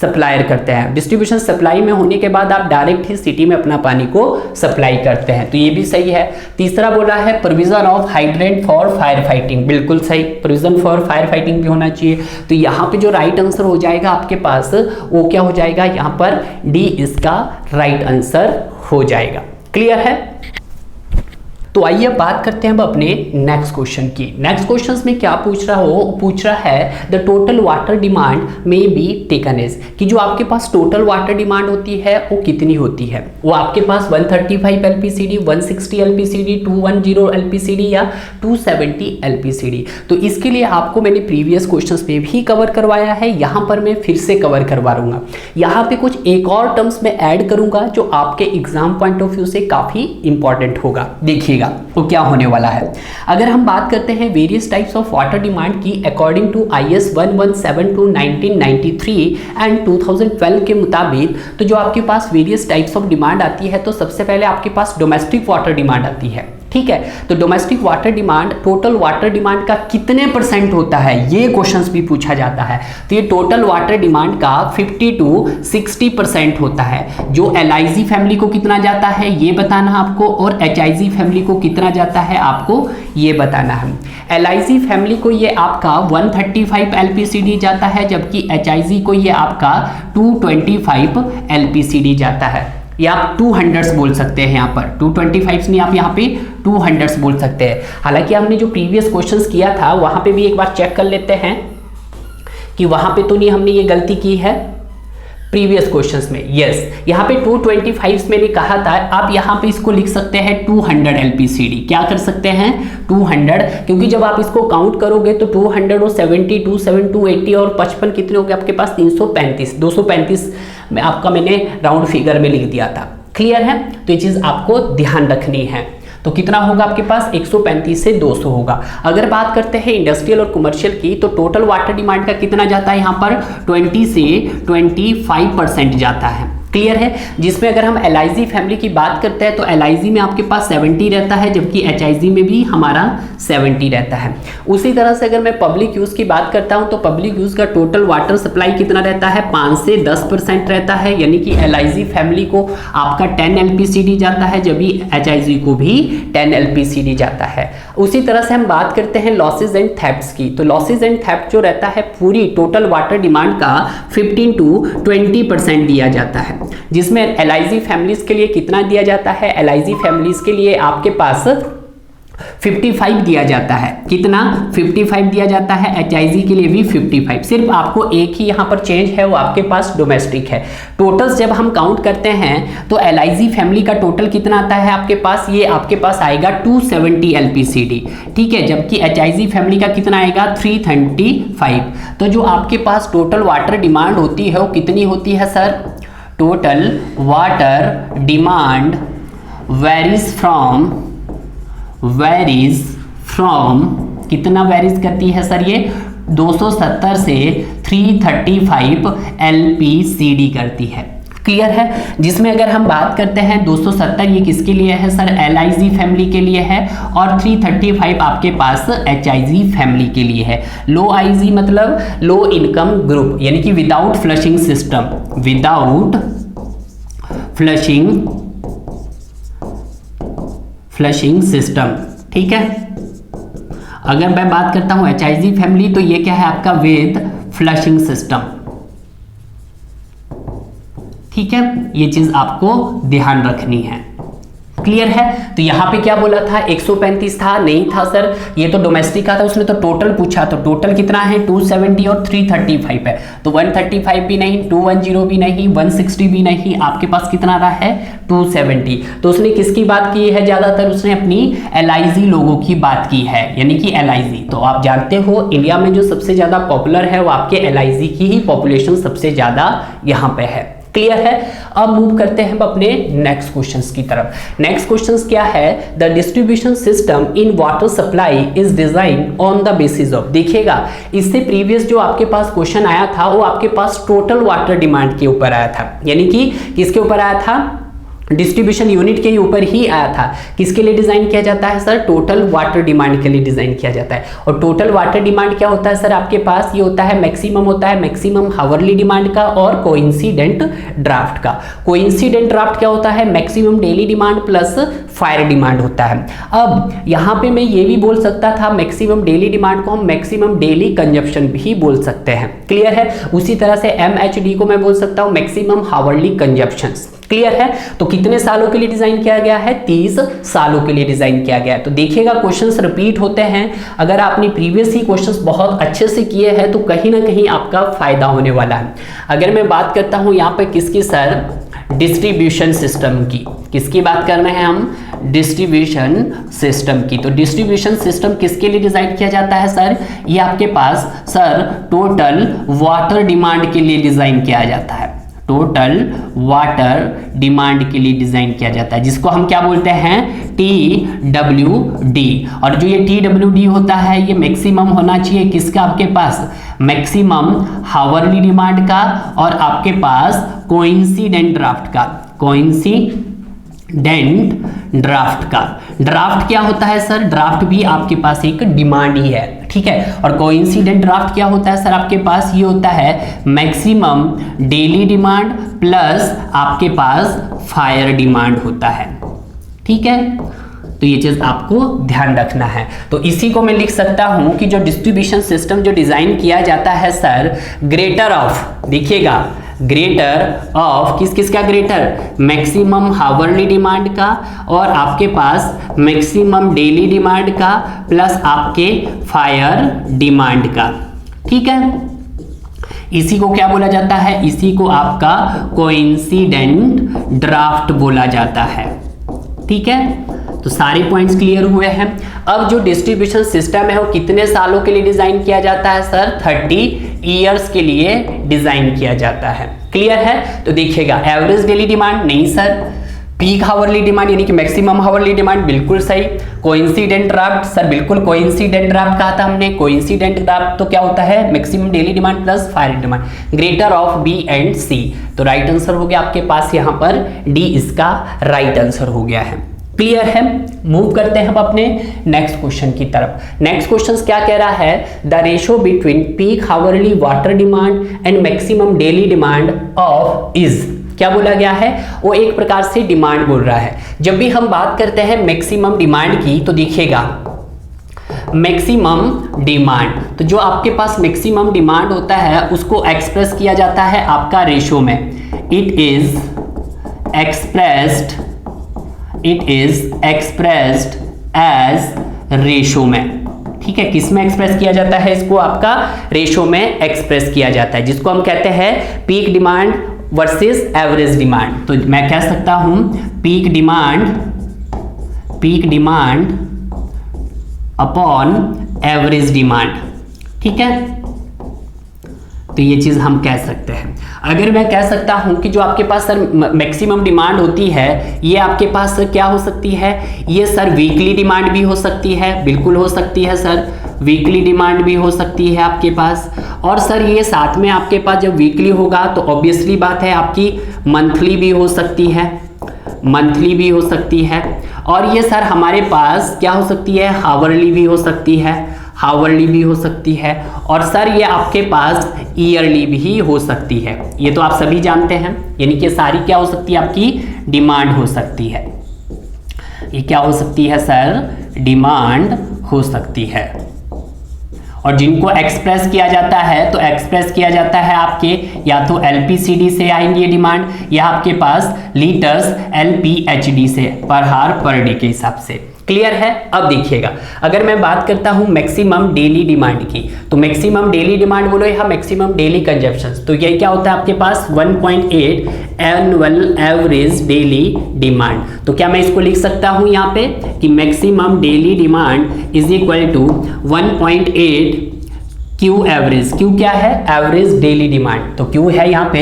सप्लायर करते हैं। डिस्ट्रीब्यूशन सप्लाई में होने के बाद आप डायरेक्ट ही सिटी में अपना पानी को सप्लाई करते हैं, तो ये भी सही है। तीसरा बोला है provision of hydrant for fire fighting. बिल्कुल सही, प्रोविजन फॉर फायर फाइटिंग भी होना चाहिए। तो यहाँ पे जो राइट आंसर हो जाएगा आपके पास वो क्या हो जाएगा? यहाँ पर डी इसका राइट आंसर हो जाएगा। क्लियर है, तो आइए बात करते हैं अब अपने नेक्स्ट क्वेश्चन की। नेक्स्ट क्वेश्चन में क्या पूछ रहा है द टोटल वाटर डिमांड में बी टेकन एज, कि जो आपके पास टोटल वाटर डिमांड होती है वो कितनी होती है? वो आपके पास 135 LPCD, 160 LPCD, 210 LPCD या 270 LPCD। तो इसके लिए आपको मैंने प्रीवियस क्वेश्चंस में भी कवर करवाया है, यहाँ पर मैं फिर से कवर करवा दूंगा। यहाँ पे कुछ एक और टर्म्स में ऐड करूंगा जो आपके एग्जाम पॉइंट ऑफ व्यू से काफी इंपॉर्टेंट होगा। देखिएगा तो क्या होने वाला है। अगर हम बात करते हैं various types of water demand की अकॉर्डिंग टू IS 1172 1993 एंड 2012 के मुताबिक, तो जो आपके पास वेरियस टाइप्स ऑफ डिमांड आती है, तो सबसे पहले आपके पास डोमेस्टिक वाटर डिमांड आती है। ठीक है, तो domestic water demand total water demand का कितने परसेंट होता है, ये क्वेश्चंस भी पूछा जाता है। तो ये टोटल वाटर डिमांड का 50 to 60% होता है। जो LIG फैमिली को कितना जाता है ये बताना आपको, और HIG फैमिली को कितना जाता है आपको ये बताना है। LIG फैमिली को ये आपका 135 LPCD जाता है, जबकि HIG को ये आपका 225 LPCD जाता है, या आप 200 बोल सकते हैं। यहाँ पर 225 नहीं, आप यहाँ पे 200 बोल सकते हैं। हालांकि हमने जो प्रीवियस क्वेश्चंस किया था वहाँ पे भी एक बार चेक कर लेते हैं कि वहाँ पे तो नहीं हमने ये गलती की है। प्रीवियस क्वेश्चंस में। यस, यहाँ पे 225 मैंने कहा था, आप यहाँ पे इसको लिख सकते हैं 200 LPCD। क्या कर सकते हैं 200, क्योंकि जब आप इसको काउंट करोगे तो 200 और 70, 27, 280 और 55 कितने हो गए आपके पास 335, 235 में आपका मैंने राउंड फिगर में लिख दिया था। क्लियर है, तो ये चीज़ आपको ध्यान रखनी है। तो कितना होगा आपके पास 135 से 200 होगा। अगर बात करते हैं इंडस्ट्रियल और कमर्शियल की, तो टोटल वाटर डिमांड का कितना जाता है यहाँ पर 20 से 25% जाता है। क्लियर है, जिसमें अगर हम LIG फैमिली की बात करते हैं तो LIG में आपके पास 70 रहता है, जबकि HIG में भी हमारा 70 रहता है। उसी तरह से अगर मैं पब्लिक यूज़ की बात करता हूं तो पब्लिक यूज़ का टोटल वाटर सप्लाई कितना रहता है 5 से 10% रहता है, यानी कि LIG फैमिली को आपका 10 LPCD जाता है, जबकि HIG को भी 10 LPCD जाता है। उसी तरह से हम बात करते हैं लॉसेज एंड थेफ्ट्स की, तो लॉसेज एंड थेफ्ट जो रहता है पूरी टोटल वाटर डिमांड का 15 to 20% दिया जाता है, जिसमें LIG फैमिलीज के लिए कितना दिया जाता है, LIG फैमिलीज के लिए आपके पास 55 दिया जाता है। कितना 55 दिया जाता है, HIG के लिए भी 55। सिर्फ आपको एक ही यहाँ पर चेंज है, वो आपके पास डोमेस्टिक है। टोटल्स जब हम काउंट करते हैं तो LIG फैमिली का टोटल कितना आता है आपके पास, ये आपके पास आएगा 270 LPCD, ठीक है, जबकि HIG फैमिली का कितना आएगा 335। तो जो आपके पास टोटल वाटर डिमांड होती है वो कितनी होती है sir, total water demand varies from कितना वेरीज करती है सर, ये 270 से 335 LPCD करती है। क्लियर है, जिसमें अगर हम बात करते हैं 270 ये किसके लिए है सर, LIG फैमिली के लिए है, और 335 आपके पास HIG फैमिली के लिए है। लो IG मतलब लो इनकम ग्रुप, यानी कि without flushing system, without flushing system, ठीक है। अगर मैं बात करता हूं HIG फैमिली तो ये क्या है आपका विद फ्लशिंग सिस्टम, ठीक है, ये चीज आपको ध्यान रखनी है। क्लियर है, तो यहाँ पे क्या बोला था 135 था, नहीं था सर, ये तो डोमेस्टिक का था, उसने तो टोटल पूछा, तो टोटल कितना है 270 और 335 है, तो 135 भी नहीं, 210 भी नहीं, 160 भी नहीं, आपके पास कितना रहा है 270। तो उसने किसकी बात की है, ज्यादातर उसने अपनी LIG लोगों की बात की है, यानी कि LIG। तो आप जानते हो इंडिया में जो सबसे ज्यादा पॉपुलर है वो आपके LIG की ही पॉपुलेशन सबसे ज्यादा यहाँ पे है। क्लियर है, अब मूव करते हैं अपने नेक्स्ट क्वेश्चंस की तरफ। नेक्स्ट क्वेश्चंस क्या है, the distribution system in water supply is design on the basis of, देखिएगा इससे प्रीवियस जो आपके पास क्वेश्चन आया था वो आपके पास टोटल वाटर डिमांड के ऊपर आया था, यानी कि किसके ऊपर आया था, डिस्ट्रीब्यूशन यूनिट के ऊपर ही आया था। किसके लिए डिजाइन किया जाता है सर, टोटल वाटर डिमांड के लिए डिजाइन किया जाता है। और टोटल वाटर डिमांड क्या होता है सर, आपके पास ये होता है मैक्सिमम होता है मैक्सिमम हावरली डिमांड का और कोइंसिडेंट ड्राफ्ट का। कोइंसिडेंट ड्राफ्ट क्या होता है, maximum daily demand plus fire demand होता है। अब यहाँ पे मैं ये भी बोल सकता था मैक्सिमम डेली डिमांड को हम मैक्सिमम डेली कंजप्शन भी बोल सकते हैं। क्लियर है, उसी तरह से MHD को मैं बोल सकता हूँ मैक्सिमम हावरली कंजप्शन। क्लियर है, तो कितने सालों के लिए डिजाइन किया गया है, 30 सालों के लिए डिजाइन किया गया है। तो देखिएगा क्वेश्चंस रिपीट होते हैं, अगर आपने प्रीवियस ही क्वेश्चंस बहुत अच्छे से किए हैं तो कहीं ना कहीं आपका फायदा होने वाला है। अगर मैं बात करता हूं यहाँ पे किसकी सर, डिस्ट्रीब्यूशन सिस्टम की, किसकी बात कर रहे हैं हम, डिस्ट्रीब्यूशन सिस्टम की। तो डिस्ट्रीब्यूशन सिस्टम किसके लिए डिजाइन किया जाता है सर, ये आपके पास सर टोटल वाटर डिमांड के लिए डिजाइन किया जाता है, टोटल वाटर डिमांड के लिए डिजाइन किया जाता है, जिसको हम क्या बोलते हैं TWD। और जो ये TWD होता है ये मैक्सिमम होना चाहिए किसका, आपके पास मैक्सिमम हावरली डिमांड का और आपके पास कोइंसिडेंट ड्राफ्ट का, कोइंसिडेंट ड्राफ्ट का। ड्राफ्ट क्या होता है सर, ड्राफ्ट भी आपके पास एक डिमांड ही है, ठीक है। और कोइंसिडेंट ड्राफ्ट क्या होता है सर, आपके पास ये होता है मैक्सिमम डेली डिमांड प्लस आपके पास फायर डिमांड होता है, ठीक है। तो ये चीज आपको ध्यान रखना है। तो इसी को मैं लिख सकता हूं कि जो डिस्ट्रीब्यूशन सिस्टम जो डिजाइन किया जाता है सर, ग्रेटर ऑफ, देखिएगा ग्रेटर ऑफ किस किस का, ग्रेटर मैक्सिमम हावरली डिमांड का और आपके पास मैक्सिमम डेली डिमांड का प्लस आपके फायर डिमांड का, ठीक है। इसी को क्या बोला जाता है, इसी को आपका कोइंसिडेंट ड्राफ्ट बोला जाता है। ठीक है, तो सारे पॉइंट्स क्लियर हुए हैं। अब जो डिस्ट्रीब्यूशन सिस्टम है वो कितने सालों के लिए डिजाइन किया जाता है सर, 30 ईयर्स के लिए डिजाइन किया जाता है। क्लियर है, तो देखिएगा एवरेज डेली डिमांड नहीं सर, पीक हावरली डिमांड यानी कि मैक्सिमम हावरली डिमांड बिल्कुल सही, कोइंसिडेंट ड्राफ्ट सर बिल्कुल कोइंसिडेंट ड्राफ्ट कहा था हमने, कोइंसिडेंट ड्राफ्ट तो क्या होता है, maximum daily demand plus final demand, greater of B and C. तो राइट आंसर हो गया आपके पास यहाँ पर डी, इसका राइट आंसर हो गया है। क्लियर है, मूव करते हैं हम अपने नेक्स्ट क्वेश्चन की तरफ। नेक्स्ट क्वेश्चन क्या कह रहा है, the ratio between peak hourly water demand and maximum daily demand of is, क्या बोला गया है, वो एक प्रकार से डिमांड बोल रहा है। जब भी हम बात करते हैं मैक्सिमम डिमांड की तो देखिएगा मैक्सिमम डिमांड, तो जो आपके पास मैक्सिमम डिमांड होता है उसको एक्सप्रेस किया जाता है आपका रेशो में, it is expressed as ratio में। ठीक है, किस में एक्सप्रेस किया जाता है, इसको आपका रेशो में एक्सप्रेस किया जाता है, जिसको हम कहते हैं peak demand versus average demand. तो मैं कह सकता हूं peak demand upon average demand. ठीक है, तो ये चीज हम कह सकते हैं। अगर मैं कह सकता हूं कि जो आपके पास सर मैक्सिमम डिमांड होती है ये आपके पास सर क्या हो सकती है, ये सर वीकली डिमांड भी हो सकती है, बिल्कुल हो सकती है सर, वीकली डिमांड भी हो सकती है आपके पास। और सर ये साथ में आपके पास जब वीकली होगा तो ऑब्वियसली बात है आपकी मंथली भी हो सकती है, मंथली भी हो सकती है। और ये सर हमारे पास क्या हो सकती है, हावरली भी हो सकती है, हावरली भी हो सकती है। और सर ये आपके पास ईयरली भी हो सकती है, ये तो आप सभी जानते हैं, यानी कि सारी क्या हो सकती है आपकी डिमांड हो सकती है। ये क्या हो सकती है सर, डिमांड हो सकती है। और जिनको एक्सप्रेस किया जाता है तो एक्सप्रेस किया जाता है आपके या तो एलपीसीडी से आएंगे ये डिमांड, या आपके पास लीटर्स एलपीएचडी से, पर हार पर डे के हिसाब से। क्लियर है, अब देखिएगा अगर मैं बात करता हूं मैक्सिमम डेली डिमांड की, तो मैक्सिमम डेली डिमांड बोलो या मैक्सिमम डेली कंजप्शन, तो ये क्या होता है आपके पास 1.8 एनुअल एवरेज डेली डिमांड। तो क्या मैं इसको लिख सकता हूं यहाँ पे कि maximum daily demand is equal to 1.8 Q average, Q क्या है, एवरेज डेली डिमांड, तो क्यू है यहाँ पे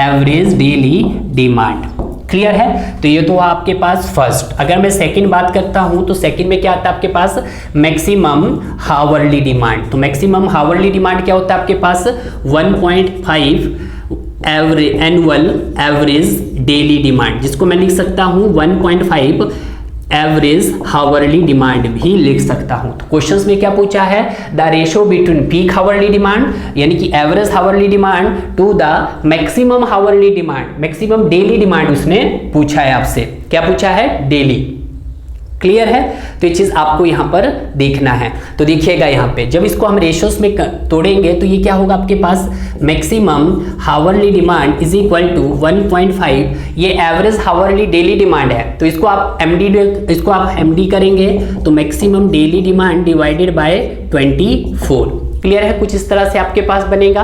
एवरेज डेली डिमांड। क्लियर है, तो ये तो आपके पास फर्स्ट। अगर मैं सेकंड बात करता हूं तो सेकंड में क्या आता है आपके पास, मैक्सिमम हावरली डिमांड। तो मैक्सिमम हावरली डिमांड क्या होता है आपके पास 1.5 एनुअल एवरेज डेली डिमांड, जिसको मैं लिख सकता हूं 1.5 एवरेज हावरली डिमांड भी लिख सकता हूं। तो क्वेश्चंस में क्या पूछा है, the ratio between peak hourly demand यानी कि average hourly demand to the maximum hourly demand, maximum daily demand उसने पूछा है आपसे, क्या पूछा है, डेली। क्लियर है, तो ये चीज आपको यहां पर देखना है। तो देखिएगा यहां पे जब इसको हम रेशियोस में तोड़ेंगे तो ये क्या होगा आपके पास, maximum hourly demand is equal to 1.5, ये एवरेज हावरली डेली डिमांड है, तो इसको आप एमडी करेंगे तो maximum daily demand divided by 24। Clear है, कुछ इस तरह से आपके पास बनेगा।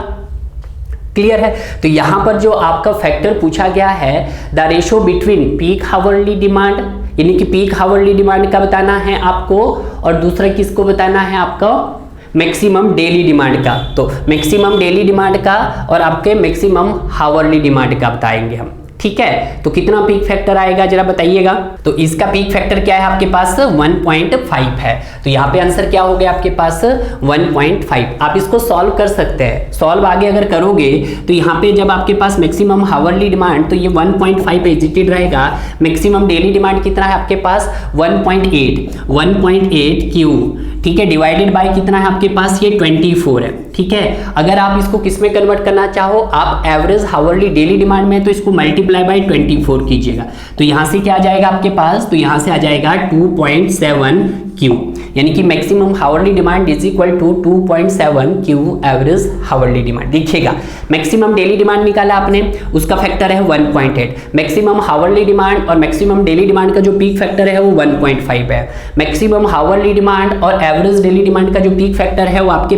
क्लियर है, तो यहां पर जो आपका फैक्टर पूछा गया है the ratio between peak hourly demand, यानी कि पीक हावरली डिमांड का बताना है आपको, और दूसरा किसको बताना है आपको, मैक्सिमम डेली डिमांड का। तो मैक्सिमम डेली डिमांड का और आपके मैक्सिमम हावरली डिमांड का बताएंगे हम। ठीक है, तो कितना पीक फैक्टर आएगा जरा बताइएगा। तो इसका पीक फैक्टर क्या है आपके पास 1.5 है, तो यहाँ पे आंसर क्या हो गया आपके पास 1.5। आप इसको सॉल्व कर सकते हैं, सॉल्व आगे अगर करोगे तो यहाँ पे जब आपके पास मैक्सिमम हावरली डिमांड तो ये 1.5 एग्जिटेड रहेगा, मैक्सिमम डेली डिमांड कितना है आपके पास 1.8 क्यू, ठीक है, डिवाइडेड बाय कितना है आपके पास ये 24 है। ठीक है, अगर आप इसको किस में कन्वर्ट करना चाहो, आप एवरेज हावरली डेली डिमांड में तो इसको मल्टीप्लाई बाय 24 कीजिएगा, तो यहां से क्या आ जाएगा आपके पास, तो यहां से आ जाएगा 2.7 क्यू। यानी कि maximum hourly demand is equal to 2.7 Q average hourly demand. देखिएगा मैक्सिमम डेली डिमांड निकाला आपने, उसका फैक्टर है 1.8, मैक्सिमम हावरली डिमांड और मैक्सिमम डेली डिमांड का जो पीक फैक्टर है वो 1.5 है, मैक्सिमम हावरली डिमांड और एवरेज डेली डिमांड का जो पीक फैक्टर है वो आपके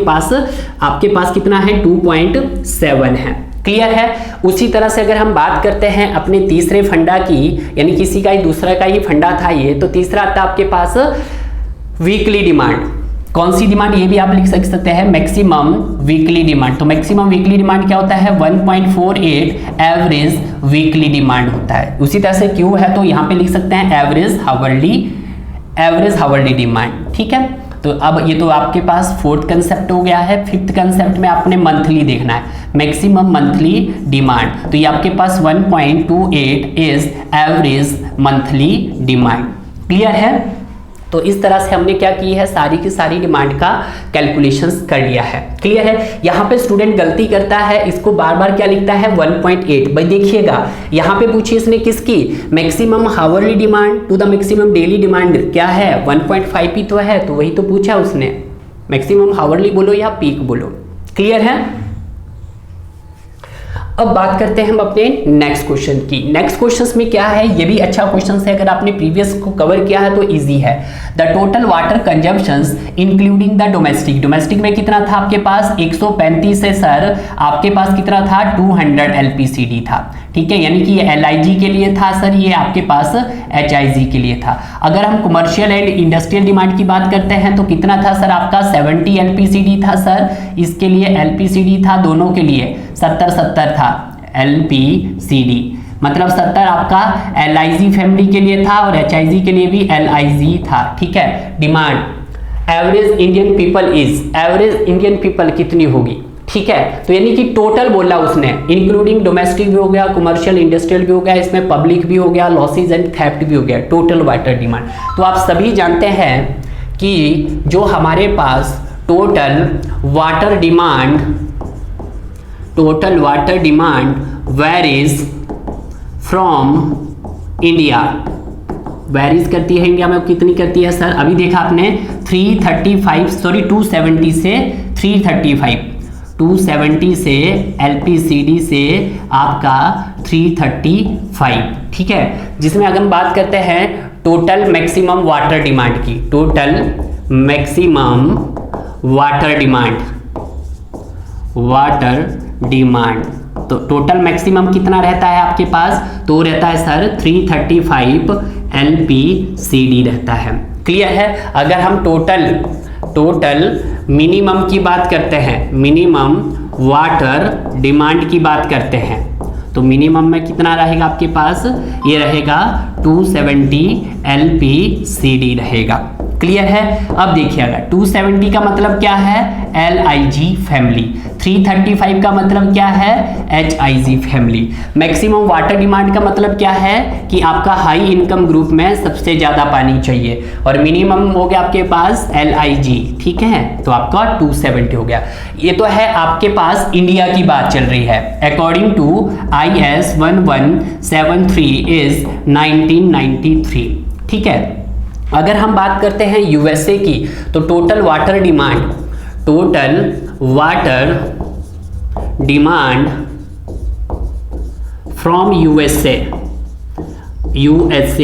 पास कितना है, 2.7 है। क्लियर है। उसी तरह से अगर हम बात करते हैं अपने तीसरे फंडा की, यानी किसी का ही दूसरा का ही फंडा था ये, तो तीसरा आता आपके पास वीकली डिमांड। कौन सी डिमांड, ये भी आप लिख सकते हैं मैक्सिमम वीकली डिमांड। तो मैक्सिमम वीकली डिमांड क्या होता है, 1.48 एवरेज वीकली डिमांड होता है। उसी तरह से क्यू है तो यहाँ पे लिख सकते हैं एवरेज हावरली डिमांड। ठीक है, तो अब ये तो आपके पास फोर्थ कंसेप्ट हो गया है। फिफ्थ कंसेप्ट में आपने मंथली देखना है, मैक्सिमम मंथली डिमांड। तो ये आपके पास 1.28 is average monthly demand. Clear है। तो इस तरह से हमने क्या की है, सारी की सारी डिमांड का कैलकुलेशंस कर लिया है। क्लियर है। यहाँ पे स्टूडेंट गलती करता है, इसको बार बार क्या लिखता है 1.8। भाई देखिएगा यहाँ पे पूछी इसने किसकी, maximum hourly demand to the maximum daily demand क्या है, 1.5 ही तो है, तो वही तो पूछा उसने, मैक्सिमम हावरली बोलो या पीक बोलो। क्लियर है। अब बात करते हैं हम अपने नेक्स्ट क्वेश्चन की। नेक्स्ट क्वेश्चन में क्या है, ये भी अच्छा क्वेश्चन है, अगर आपने प्रीवियस को कवर किया है तो इजी है। The total water consumptions including the domestic में कितना था आपके पास, 135 से सर आपके पास कितना था, 200 LPCD था। ठीक है, यानी कि ये LIG के लिए था सर, ये आपके पास HIG के लिए था। अगर हम कमर्शियल एंड इंडस्ट्रियल डिमांड की बात करते हैं तो कितना था सर आपका, 70 LPCD था सर, इसके लिए LPCD था, दोनों के लिए 70 था LPCD, मतलब 70 आपका LIG फैमिली के लिए था और HIG के लिए भी LIG था। ठीक है। डिमांड एवरेज इंडियन पीपल कितनी होगी। ठीक है, तो यानी कि टोटल बोला उसने, इंक्लूडिंग डोमेस्टिक भी हो गया, कमर्शियल इंडस्ट्रियल भी हो गया, इसमें पब्लिक भी हो गया, लॉसेज एंड थेफ्ट भी हो गया, टोटल वाटर डिमांड। तो आप सभी जानते हैं कि जो हमारे पास total water demand varies from India, varies करती है इंडिया में, कितनी करती है सर, अभी देखा आपने 270 से 335, 270 से LPCD से आपका 335। ठीक है, जिसमें अगर हम बात करते हैं टोटल मैक्सिमम वाटर डिमांड की, टोटल मैक्सिमम वाटर डिमांड, तो टोटल मैक्सिमम कितना रहता है आपके पास, तो रहता है सर 335 LPCD रहता है। क्लियर है। अगर हम टोटल मिनिमम की बात करते हैं, मिनिमम वाटर डिमांड की बात करते हैं, तो मिनिमम में कितना रहेगा आपके पास, ये रहेगा 270 LPCD रहेगा। क्लियर है। अब देखिएगा 270 का मतलब क्या है, LIG फैमिली, 335 का मतलब क्या है, HIG family. Maximum water demand का मतलब क्या है कि आपका हाई इनकम ग्रुप में सबसे ज्यादा पानी चाहिए, और मिनिमम हो गया आपके पास LIG। ठीक है, तो आपका 270 हो गया। ये तो है आपके पास इंडिया की बात चल रही है। According to IS 1173 is 1993। ठीक है। अगर हम बात करते हैं USA की, तो total water demand from USA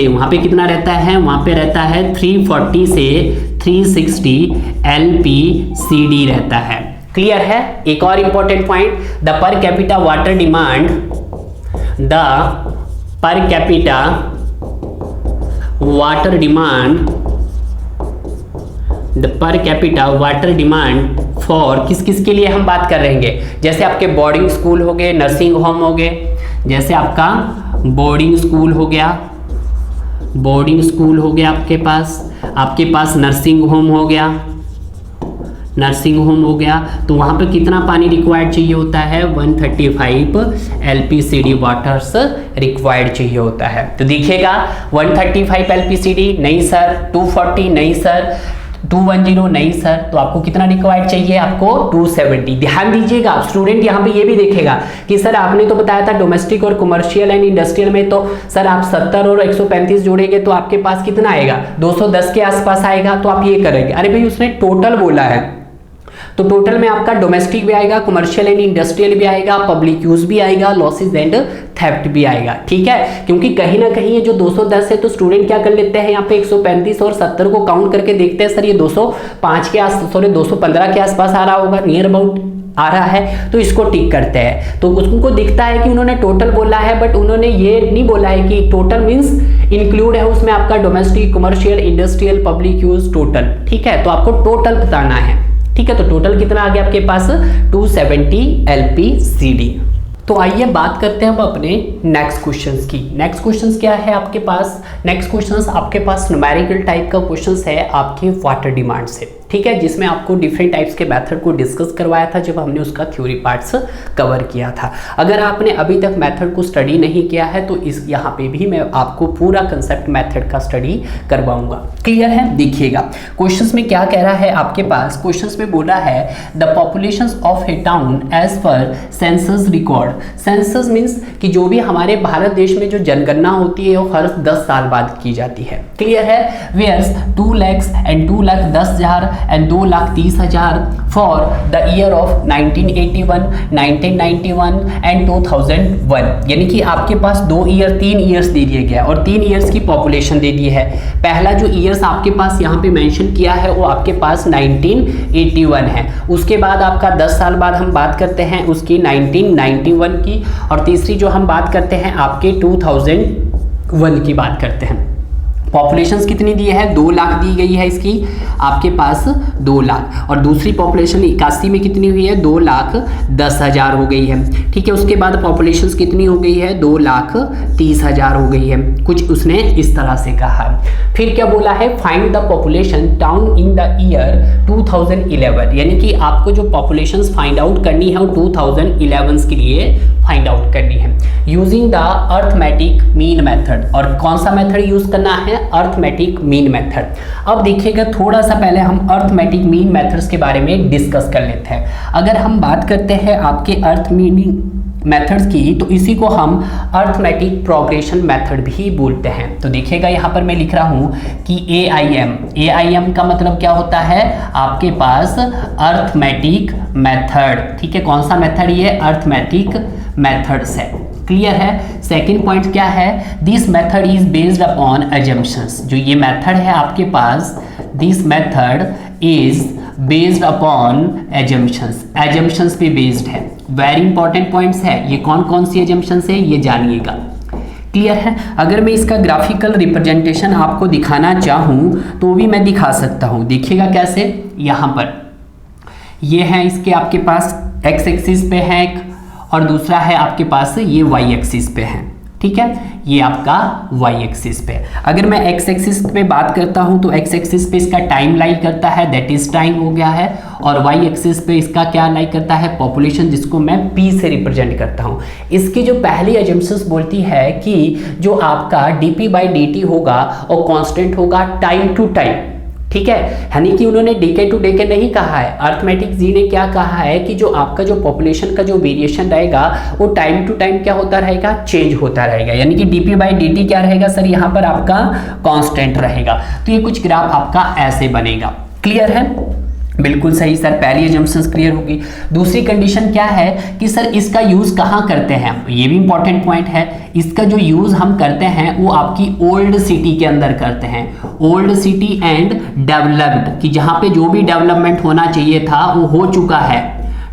वहाँ पे कितना रहता है, वहाँ पे रहता है 340 से 360 LPCD रहता है। क्लियर है। एक और important point, the per capita water demand for किस के लिए हम बात कर रहे हैं, जैसे आपके बोर्डिंग स्कूल हो गए, नर्सिंग होम हो गए, जैसे आपका बोर्डिंग स्कूल हो गया आपके पास नर्सिंग होम हो गया, तो वहाँ पे कितना पानी रिक्वायर्ड चाहिए होता है, 135 LPCD वाटर्स रिक्वायर्ड चाहिए होता है। तो देखिएगा 135 LPCD नहीं सर, 240 नहीं सर, 210 नहीं सर, तो आपको कितना रिक्वायर्ड चाहिए, आपको 270। ध्यान दीजिएगा स्टूडेंट, यहाँ पे ये भी देखेगा कि सर आपने तो बताया था डोमेस्टिक और कमर्शियल एंड इंडस्ट्रियल में, तो सर आप 70 और 135 जोड़ेंगे तो आपके पास कितना आएगा, 210 के आसपास आएगा। तो आप ये करेंगे, अरे भाई उसने टोटल बोला है, तो टोटल में आपका डोमेस्टिक भी आएगा, कमर्शियल एंड इंडस्ट्रियल भी आएगा, पब्लिक यूज भी आएगा, लॉसेज एंड थेफ्ट भी आएगा। ठीक है, क्योंकि कहीं ना कहीं ये जो 210 है तो स्टूडेंट क्या कर लेते हैं, यहाँ पे 135 और 70 को काउंट करके देखते हैं, सर ये 205 के आस 215 के आसपास आ रहा होगा, नियर अबाउट आ रहा है, तो इसको टिक करते हैं। तो उनको दिखता है कि उन्होंने टोटल बोला है, बट उन्होंने ये नहीं बोला है कि टोटल मींस इंक्लूड है उसमें आपका domestic, commercial, industrial, public use, total. ठीक है, तो आपको टोटल बताना है। ठीक है, तो टोटल कितना आ गया आपके पास, 270 LPCD। तो आइए बात करते हैं हम अपने नेक्स्ट क्वेश्चंस की। नेक्स्ट क्वेश्चंस क्या है आपके पास, नेक्स्ट क्वेश्चंस आपके पास न्यूमेरिकल टाइप का क्वेश्चंस है आपके वाटर डिमांड से। ठीक है, जिसमें आपको डिफरेंट टाइप्स के मेथड को डिस्कस करवाया था जब हमने उसका थ्योरी पार्ट्स कवर किया था। अगर आपने अभी तक मेथड को स्टडी नहीं किया है तो इस यहाँ पे भी मैं आपको पूरा कंसेप्ट मेथड का स्टडी करवाऊंगा। क्लियर है, देखिएगा क्वेश्चंस में क्या कह रहा है आपके पास। क्वेश्चंस में बोला है the populations of a town as per census record. Census means कि जो भी हमारे भारत देश में जो जनगणना होती है वो हर 10 साल बाद की जाती है। क्लियर है, wears 2 lakh and 2,10,000 and 2,30,000 for the year of 1981, 1991 and 2001। यानी कि आपके पास 3 ईयर्स दे दिए गया और 3 ईयर्स की पॉपुलेशन दे दी है। पहला जो ईयर्स आपके पास यहाँ पे मेंशन किया है वो आपके पास 1981 है। उसके बाद आपका 10 साल बाद हम बात करते हैं उसकी 1991 की, और तीसरी जो हम बात करते हैं आपके 2001 की बात करते हैं। पॉपुलेशंस कितनी दी है, 2 लाख दी गई है इसकी आपके पास 2 लाख, और दूसरी पॉपुलेशन 81 में कितनी हुई है, 2,10,000 हो गई है। ठीक है, उसके बाद पॉपुलेशंस कितनी हो गई है, 2,30,000 हो गई है, कुछ उसने इस तरह से कहा। फिर क्या बोला है, find the population town in the year 2011। यानी कि आपको जो पॉपुलेशंस फाइंड आउट करनी है वो 2011 के लिए फाइंड आउट करनी है using the arithmetic mean method. और कौन सा मेथड यूज करना है, अर्थमेटिक मीन मेथड। अब देखिएगा थोड़ा सा पहले हम अर्थमेटिक मीन मेथड्स के बारे में डिस्कस कर लेते हैं। अगर हम बात करते हैं आपके अर्थ मीनिंग मेथड्स की तो इसी को हम अर्थमेटिक प्रोग्रेशन मेथड भी बोलते हैं। तो देखिएगा यहाँ पर मैं लिख रहा हूँ कि AIM का मतलब क्या होता है आपके पास, अर्थमेटिक मेथड। ठीक है, कौन सा मेथड, ये अर्थमेटिक मेथड्स है। क्लियर है, सेकंड पॉइंट क्या है, this method is based upon assumptions. जो ये मेथड है आपके पास, this method is based upon assumptions, assumptions पे बेस्ड है। वेरी इंपॉर्टेंट पॉइंट्स है, ये कौन कौन सी एजम्पशंस है ये जानिएगा। क्लियर है, अगर मैं इसका ग्राफिकल रिप्रेजेंटेशन आपको दिखाना चाहूँ तो भी मैं दिखा सकता हूँ। देखिएगा कैसे, यहाँ पर ये है इसके आपके पास एक्स एक्सिस पे है एक, और दूसरा है आपके पास ये वाई एक्सिस पे है। ठीक है, ये आपका वाई एक्सिस पे। अगर मैं एक्स एक्सिस पे बात करता हूं तो एक्स एक्सिस पे इसका टाइम लाई करता है, दैट इज टाइम हो गया है, और वाई एक्सिस पे इसका क्या लाई करता है, पॉपुलेशन, जिसको मैं पी से रिप्रेजेंट करता हूं। इसकी जो पहली एजम्पशंस बोलती है कि जो आपका dp/dt होगा और कांस्टेंट होगा टाइम टू टाइम। ठीक है, यानी कि उन्होंने डेके टू डेके नहीं कहा है, अर्थमेटिक जी ने क्या कहा है कि जो आपका जो पॉपुलेशन का जो वेरिएशन रहेगा वो टाइम टू टाइम क्या होता रहेगा, चेंज होता रहेगा। यानी कि dp/dt क्या रहेगा सर, यहाँ पर आपका कांस्टेंट रहेगा। तो ये कुछ ग्राफ आपका ऐसे बनेगा। क्लियर है, बिल्कुल सही सर, पहली एजम्पशंस क्लियर होगी। दूसरी कंडीशन क्या है कि सर इसका यूज कहाँ करते हैं, ये भी इंपॉर्टेंट पॉइंट है। इसका जो यूज हम करते हैं वो आपकी ओल्ड सिटी के अंदर करते हैं, ओल्ड सिटी एंड डेवलप्ड, कि जहाँ पे जो भी डेवलपमेंट होना चाहिए था वो हो चुका है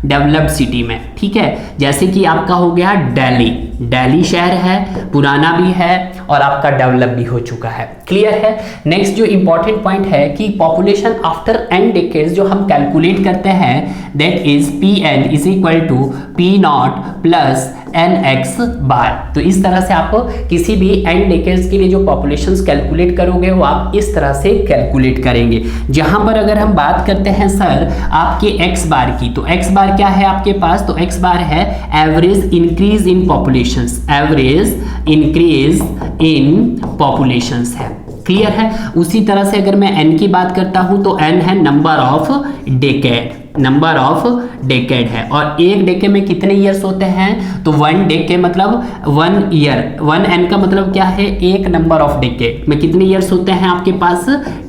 डेवलप्ड सिटी में। ठीक है, जैसे कि आपका हो गया दिल्ली शहर है, पुराना भी है और आपका डेवलप भी हो चुका है। क्लियर है, नेक्स्ट जो इंपॉर्टेंट पॉइंट है कि पॉपुलेशन आफ्टर n डेकेड्स जो हम कैलकुलेट करते हैं that is Pn is equal to P0 plus nx bar. तो इस तरह से आप किसी भी n डेकेड्स के लिए जो पॉपुलेशंस कैलकुलेट करोगे वो आप इस तरह से कैलकुलेट करेंगे। जहां पर अगर हम बात करते हैं सर आपके x बार की, तो x बार क्या है आपके पास, तो x बार है average increase in populations, average increase in populations है। क्लियर है। उसी तरह से अगर मैं n की बात करता हूं तो n है number of decade, number of decade है। और एक डेके में कितने ईयर्स होते हैं, तो 1 डेके मतलब 1 ईयर, 1n का मतलब क्या है, एक नंबर ऑफ डेकेड में कितने ईयर्स होते हैं आपके पास,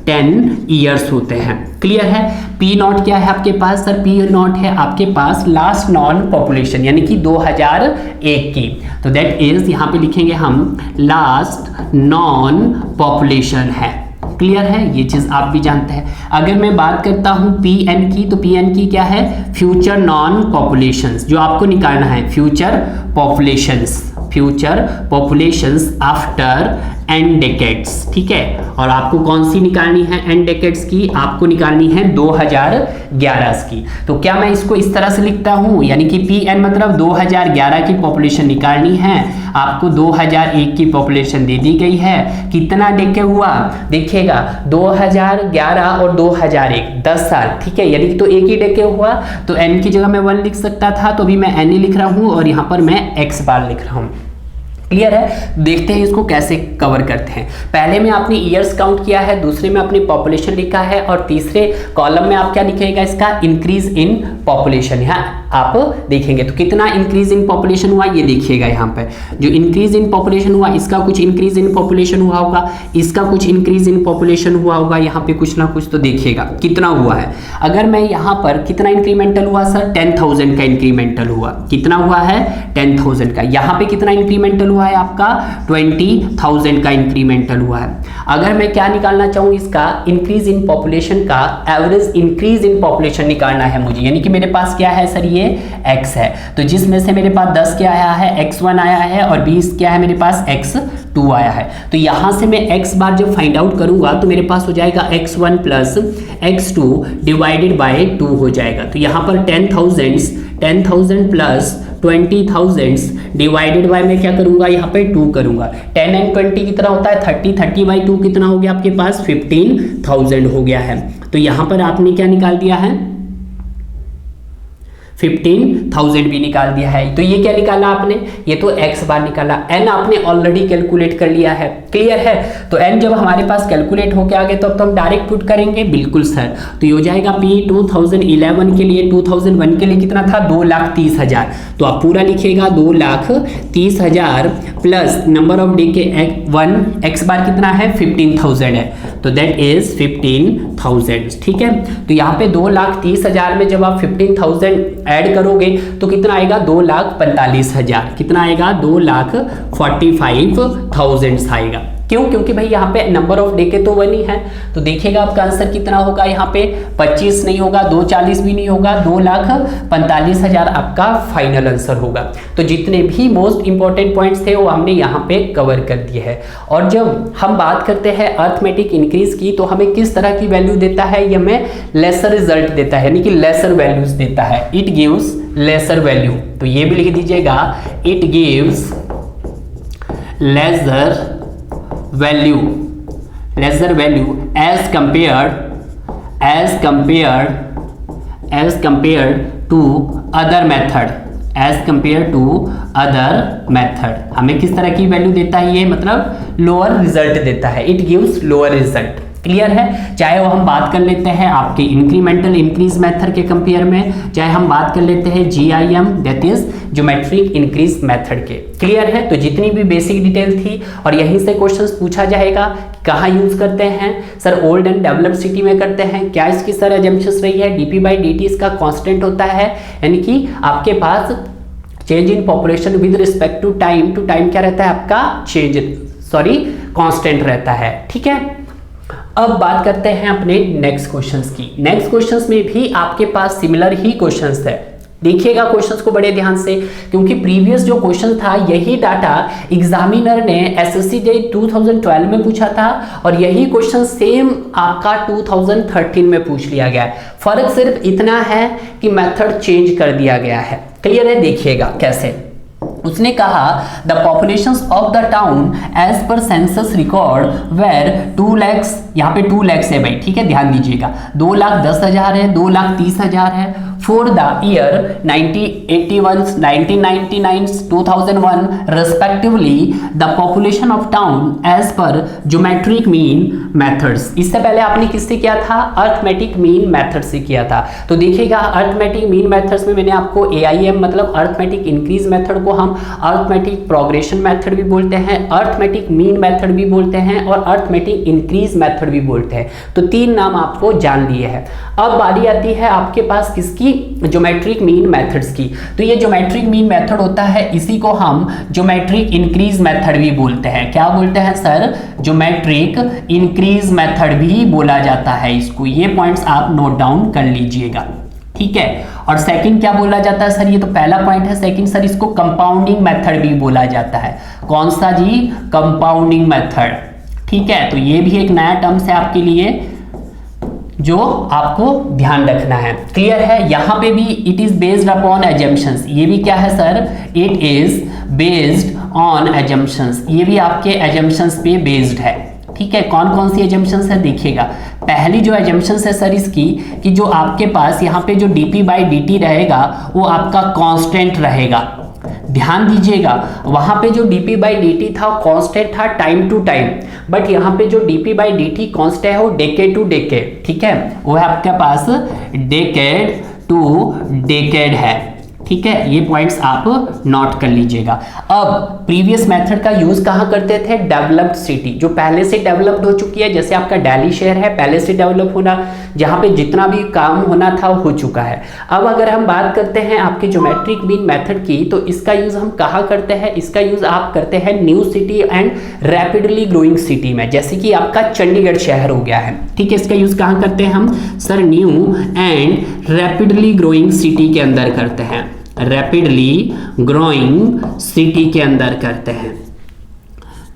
10 ईयर्स होते हैं। क्लियर है। पी नॉट क्या है आपके पास, सर पी नॉट है आपके पास लास्ट नॉन पॉपुलेशन यानी कि 2001 की, तो दैट इज यहाँ पे लिखेंगे हम लास्ट नॉन पॉपुलेशन है। क्लियर है, ये चीज आप भी जानते हैं। अगर मैं बात करता हूं पीएन की, तो पीएन की क्या है, फ्यूचर नॉन पॉपुलेशंस, जो आपको निकालना है future populations, future populations after n decades, ठीक है। और आपको कौन सी निकालनी है एन डेकेड्स की, आपको निकालनी है 2011 की। तो क्या मैं इसको इस तरह से लिखता हूं, यानी कि पी एन मतलब 2011 की पॉपुलेशन निकालनी है, आपको 2001 की पॉपुलेशन दे दी गई है, कितना डेके हुआ देखिएगा 2011 और 2001 10 साल, ठीक है, यानी तो एक ही डेके हुआ, तो एन की जगह मैं 1 लिख सकता था, तो अभी मैं एन ही लिख रहा हूं और यहां पर मैं एक्स बार लिख रहा हूं। क्लियर है। देखते हैं इसको कैसे कवर करते हैं। पहले में आपने ईयर्स काउंट किया है, दूसरे में अपनी पॉपुलेशन लिखा है और तीसरे कॉलम में आप क्या लिखेगा, इसका इंक्रीज इन पॉपुलेशन। यहाँ आप देखेंगे तो कितना इंक्रीज इन पॉपुलेशन हुआ ये देखिएगा, यहाँ पे जो इंक्रीज इन पॉपुलेशन हुआ इसका कुछ इंक्रीज इन पॉपुलेशन हुआ होगा, इसका कुछ इंक्रीज इन पॉपुलेशन हुआ होगा, यहाँ पे कुछ ना कुछ तो देखिएगा कितना हुआ है। अगर मैं यहाँ पर कितना इंक्रीमेंटल हुआ सर, 10,000 का इंक्रीमेंटल हुआ, कितना हुआ है 10,000 का। यहाँ पे कितना इंक्रीमेंटल हुआ है आपका 20,000 का इंक्रीमेंटल हुआ है। अगर मैं क्या निकालना चाहूँ इसका इंक्रीज इन पॉपुलेशन का एवरेज इंक्रीज इन पॉपुलेशन निकालना है मुझे, यानी कि मेरे पास क्या है सर ये x है, तो जिसमें से मेरे पास 10 क्या आया है x1 आया है और 20 क्या है मेरे पास x2 आया है। तो यहां से मैं x बार जब फाइंड आउट करूंगा तो मेरे पास हो जाएगा x1 plus x2 divided by 2 हो जाएगा। तो यहां पर 10,000 प्लस 20,000 डिवाइडेड बाय मैं क्या करूंगा यहाँ पे 2 करूंगा। 10 एंड 20 कितना होता है 30 बाई 2 कितना हो गया आपके पास 15,000 हो गया है। तो यहाँ पर आपने क्या निकाल दिया है 15,000 भी निकाल दिया है। तो ये क्या निकाला आपने, ये तो x बार निकाला। n आपने ऑलरेडी कैलकुलेट कर लिया है, क्लियर है। तो n जब हमारे पास कैलकुलेट होके आ गए तो अब तो हम डायरेक्ट पुट करेंगे, बिल्कुल सर। तो ये हो जाएगा p 2011 के लिए 2001 के लिए कितना था 2,30,000, तो आप पूरा लिखिएगा 2,30,000 प्लस नंबर ऑफ डे के 1 x बार कितना है 15,000 है, तो दैट इज 15,000, ठीक है। तो यहाँ पे 2,30,000 में जब आप 15,000 ऐड करोगे तो कितना आएगा 2,45,000, कितना आएगा 2,45,000 आएगा। क्यों, क्योंकि भाई यहाँ पे नंबर ऑफ डे के तो 1 ही है। तो देखिएगा आपका आंसर कितना होगा, यहाँ पे 25 नहीं होगा, 240 भी नहीं होगा, 2,45,000 आपका फाइनल आंसर होगा। तो जितने भी मोस्ट इंपॉर्टेंट पॉइंट्स थे वो हमने यहाँ पे कवर कर दिए हैं। और जब हम बात करते हैं अर्थमेटिक इंक्रीज की तो हमें किस तरह की वैल्यू देता है, ये हमें लेसर रिजल्ट देता है, यानी कि लेसर वैल्यूज देता है, इट गिव्स लेसर वैल्यू। तो ये भी लिख दीजिएगा, it gives lesser value as compared to other method, हमें किस तरह की वैल्यू देता है ये, मतलब लोअर रिजल्ट देता है, it gives lower result. Clear है। चाहे वो हम बात कर लेते हैं आपके इंक्रीमेंटल इंक्रीज मेथड के कंपेयर में, चाहे हम बात कर लेते हैं GIM that is geometric increase method के। क्लियर है। तो जितनी भी बेसिक डिटेल थी और यहीं से क्वेश्चंस पूछा जाएगा, कहाँ यूज करते हैं sir, old and developed city में करते हैं, क्या इसकी सर एजम्पशंस रही है, dp/dt इसका कांस्टेंट होता है, यानी कि आपके पास change in population with respect to time क्या रहता है आपका कांस्टेंट रहता है। ठीक है। अब बात करते हैं अपने नेक्स्ट क्वेश्चंस की। नेक्स्ट क्वेश्चंस में भी आपके पास सिमिलर ही क्वेश्चंस है, देखिएगा क्वेश्चंस को बड़े ध्यान से, क्योंकि प्रीवियस जो क्वेश्चन था यही डाटा एग्जामिनर ने SSC जे 2012 में पूछा था और यही क्वेश्चन सेम आपका 2013 में पूछ लिया गया है। फर्क सिर्फ इतना है कि मेथड चेंज कर दिया गया है। क्लियर है। देखिएगा कैसे, उसने कहा the population of the town as per census record were 2 lakh, यहाँ पे 2 लाख है भाई, ठीक है, ध्यान दीजिएगा, 2,10,000 है, 2,30,000 है for the year 1981, 1999, 2001 respectively the population of town as per geometric mean methods. इससे पहले आपने किससे किया था? अर्थमेटिक मीन मेथड से किया था। तो देखिएगा अर्थमेटिक मीन मेथड्स में मैंने आपको AIM मतलब अर्थमेटिक इंक्रीज मेथड को हम अर्थमेटिक प्रोग्रेशन मेथड भी बोलते हैं, अर्थमेटिक मीन मेथड भी बोलते हैं और अर्थमेटिक इंक्रीज मेथड भी बोलते हैं। तो 3 नाम आपको जान लिए हैं। अब बारी आती है आपके पास किसकी? ज्योमेट्रिक मीन मेथड्स की। तो ये ज्योमेट्रिक मीन मेथड होता है, इसी को हम ज्योमेट्रिक इंक्रीज मेथड भी बोलते हैं। क्या बोलते हैं सर? ज्योमेट्रिक इंक्रीज मेथड भी बोला जाता है इसको। ये पॉइंट्स आप नोट डाउन कर लीजिएगा, ठीक है। और सेकंड क्या बोला जाता है सर? ये तो पहला पॉइंट है। सेकंड सर इसको कंपाउंडिंग मेथड भी बोला जाता है। कौन सा जी? कंपाउंडिंग मेथड, ठीक है। तो ये भी एक नया टर्म्स है आपके लिए जो आपको ध्यान रखना है। क्लियर है? यहां पे भी it is based upon assumptions. ये भी क्या है sir? It is based on assumptions. ये भी आपके एजम्पशंस पे बेस्ड है, ठीक है। कौन कौन सी एजम्पशंस है देखिएगा। पहली जो एजम्पशंस है सर इसकी कि जो आपके पास यहाँ पे जो dp/dt रहेगा वो आपका कांस्टेंट रहेगा। ध्यान दीजिएगा, वहां पे जो dp/dt था कांस्टेंट था टाइम टू टाइम, बट यहाँ पे जो dp/dt कांस्टेंट है वो डेकेड टू डेकेड, ठीक है। वो है आपके पास डेकेड टू डेकेड है, ठीक है। ये पॉइंट्स आप नोट कर लीजिएगा। अब प्रीवियस मेथड का यूज कहाँ करते थे? डेवलप्ड सिटी, जो पहले से डेवलप्ड हो चुकी है, जैसे आपका दिल्ली शहर है, पहले से डेवलप होना, जहाँ पे जितना भी काम होना था वो हो चुका है। अब अगर हम बात करते हैं आपके ज्योमेट्रिक मीन मेथड की, तो इसका यूज हम कहाँ करते हैं? इसका यूज आप करते हैं new city and rapidly growing city में, जैसे कि आपका चंडीगढ़ शहर हो गया है, ठीक है। इसका यूज कहाँ करते हैं हम sir? New and rapidly growing city के अंदर करते हैं, रैपिडली ग्रोइंग सिटी के अंदर करते हैं।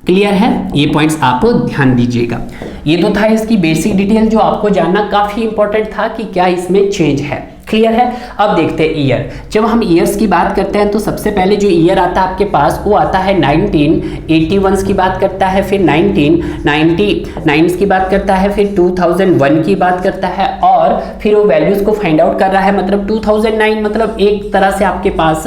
क्लियर है? ये पॉइंट्स आप ध्यान दीजिएगा। ये तो था इसकी बेसिक डिटेल जो आपको जानना काफी इंपॉर्टेंट था कि क्या इसमें चेंज है। क्लियर है? अब देखते हैं ईयर। जब हम ईयर्स की बात करते हैं तो सबसे पहले जो ईयर आता है आपके पास वो आता है 1981 की बात करता है, फिर 1999 की बात करता है, फिर 2001 की बात करता है, और फिर वो वैल्यूज को फाइंड आउट कर रहा है। मतलब 2009 मतलब एक तरह से आपके पास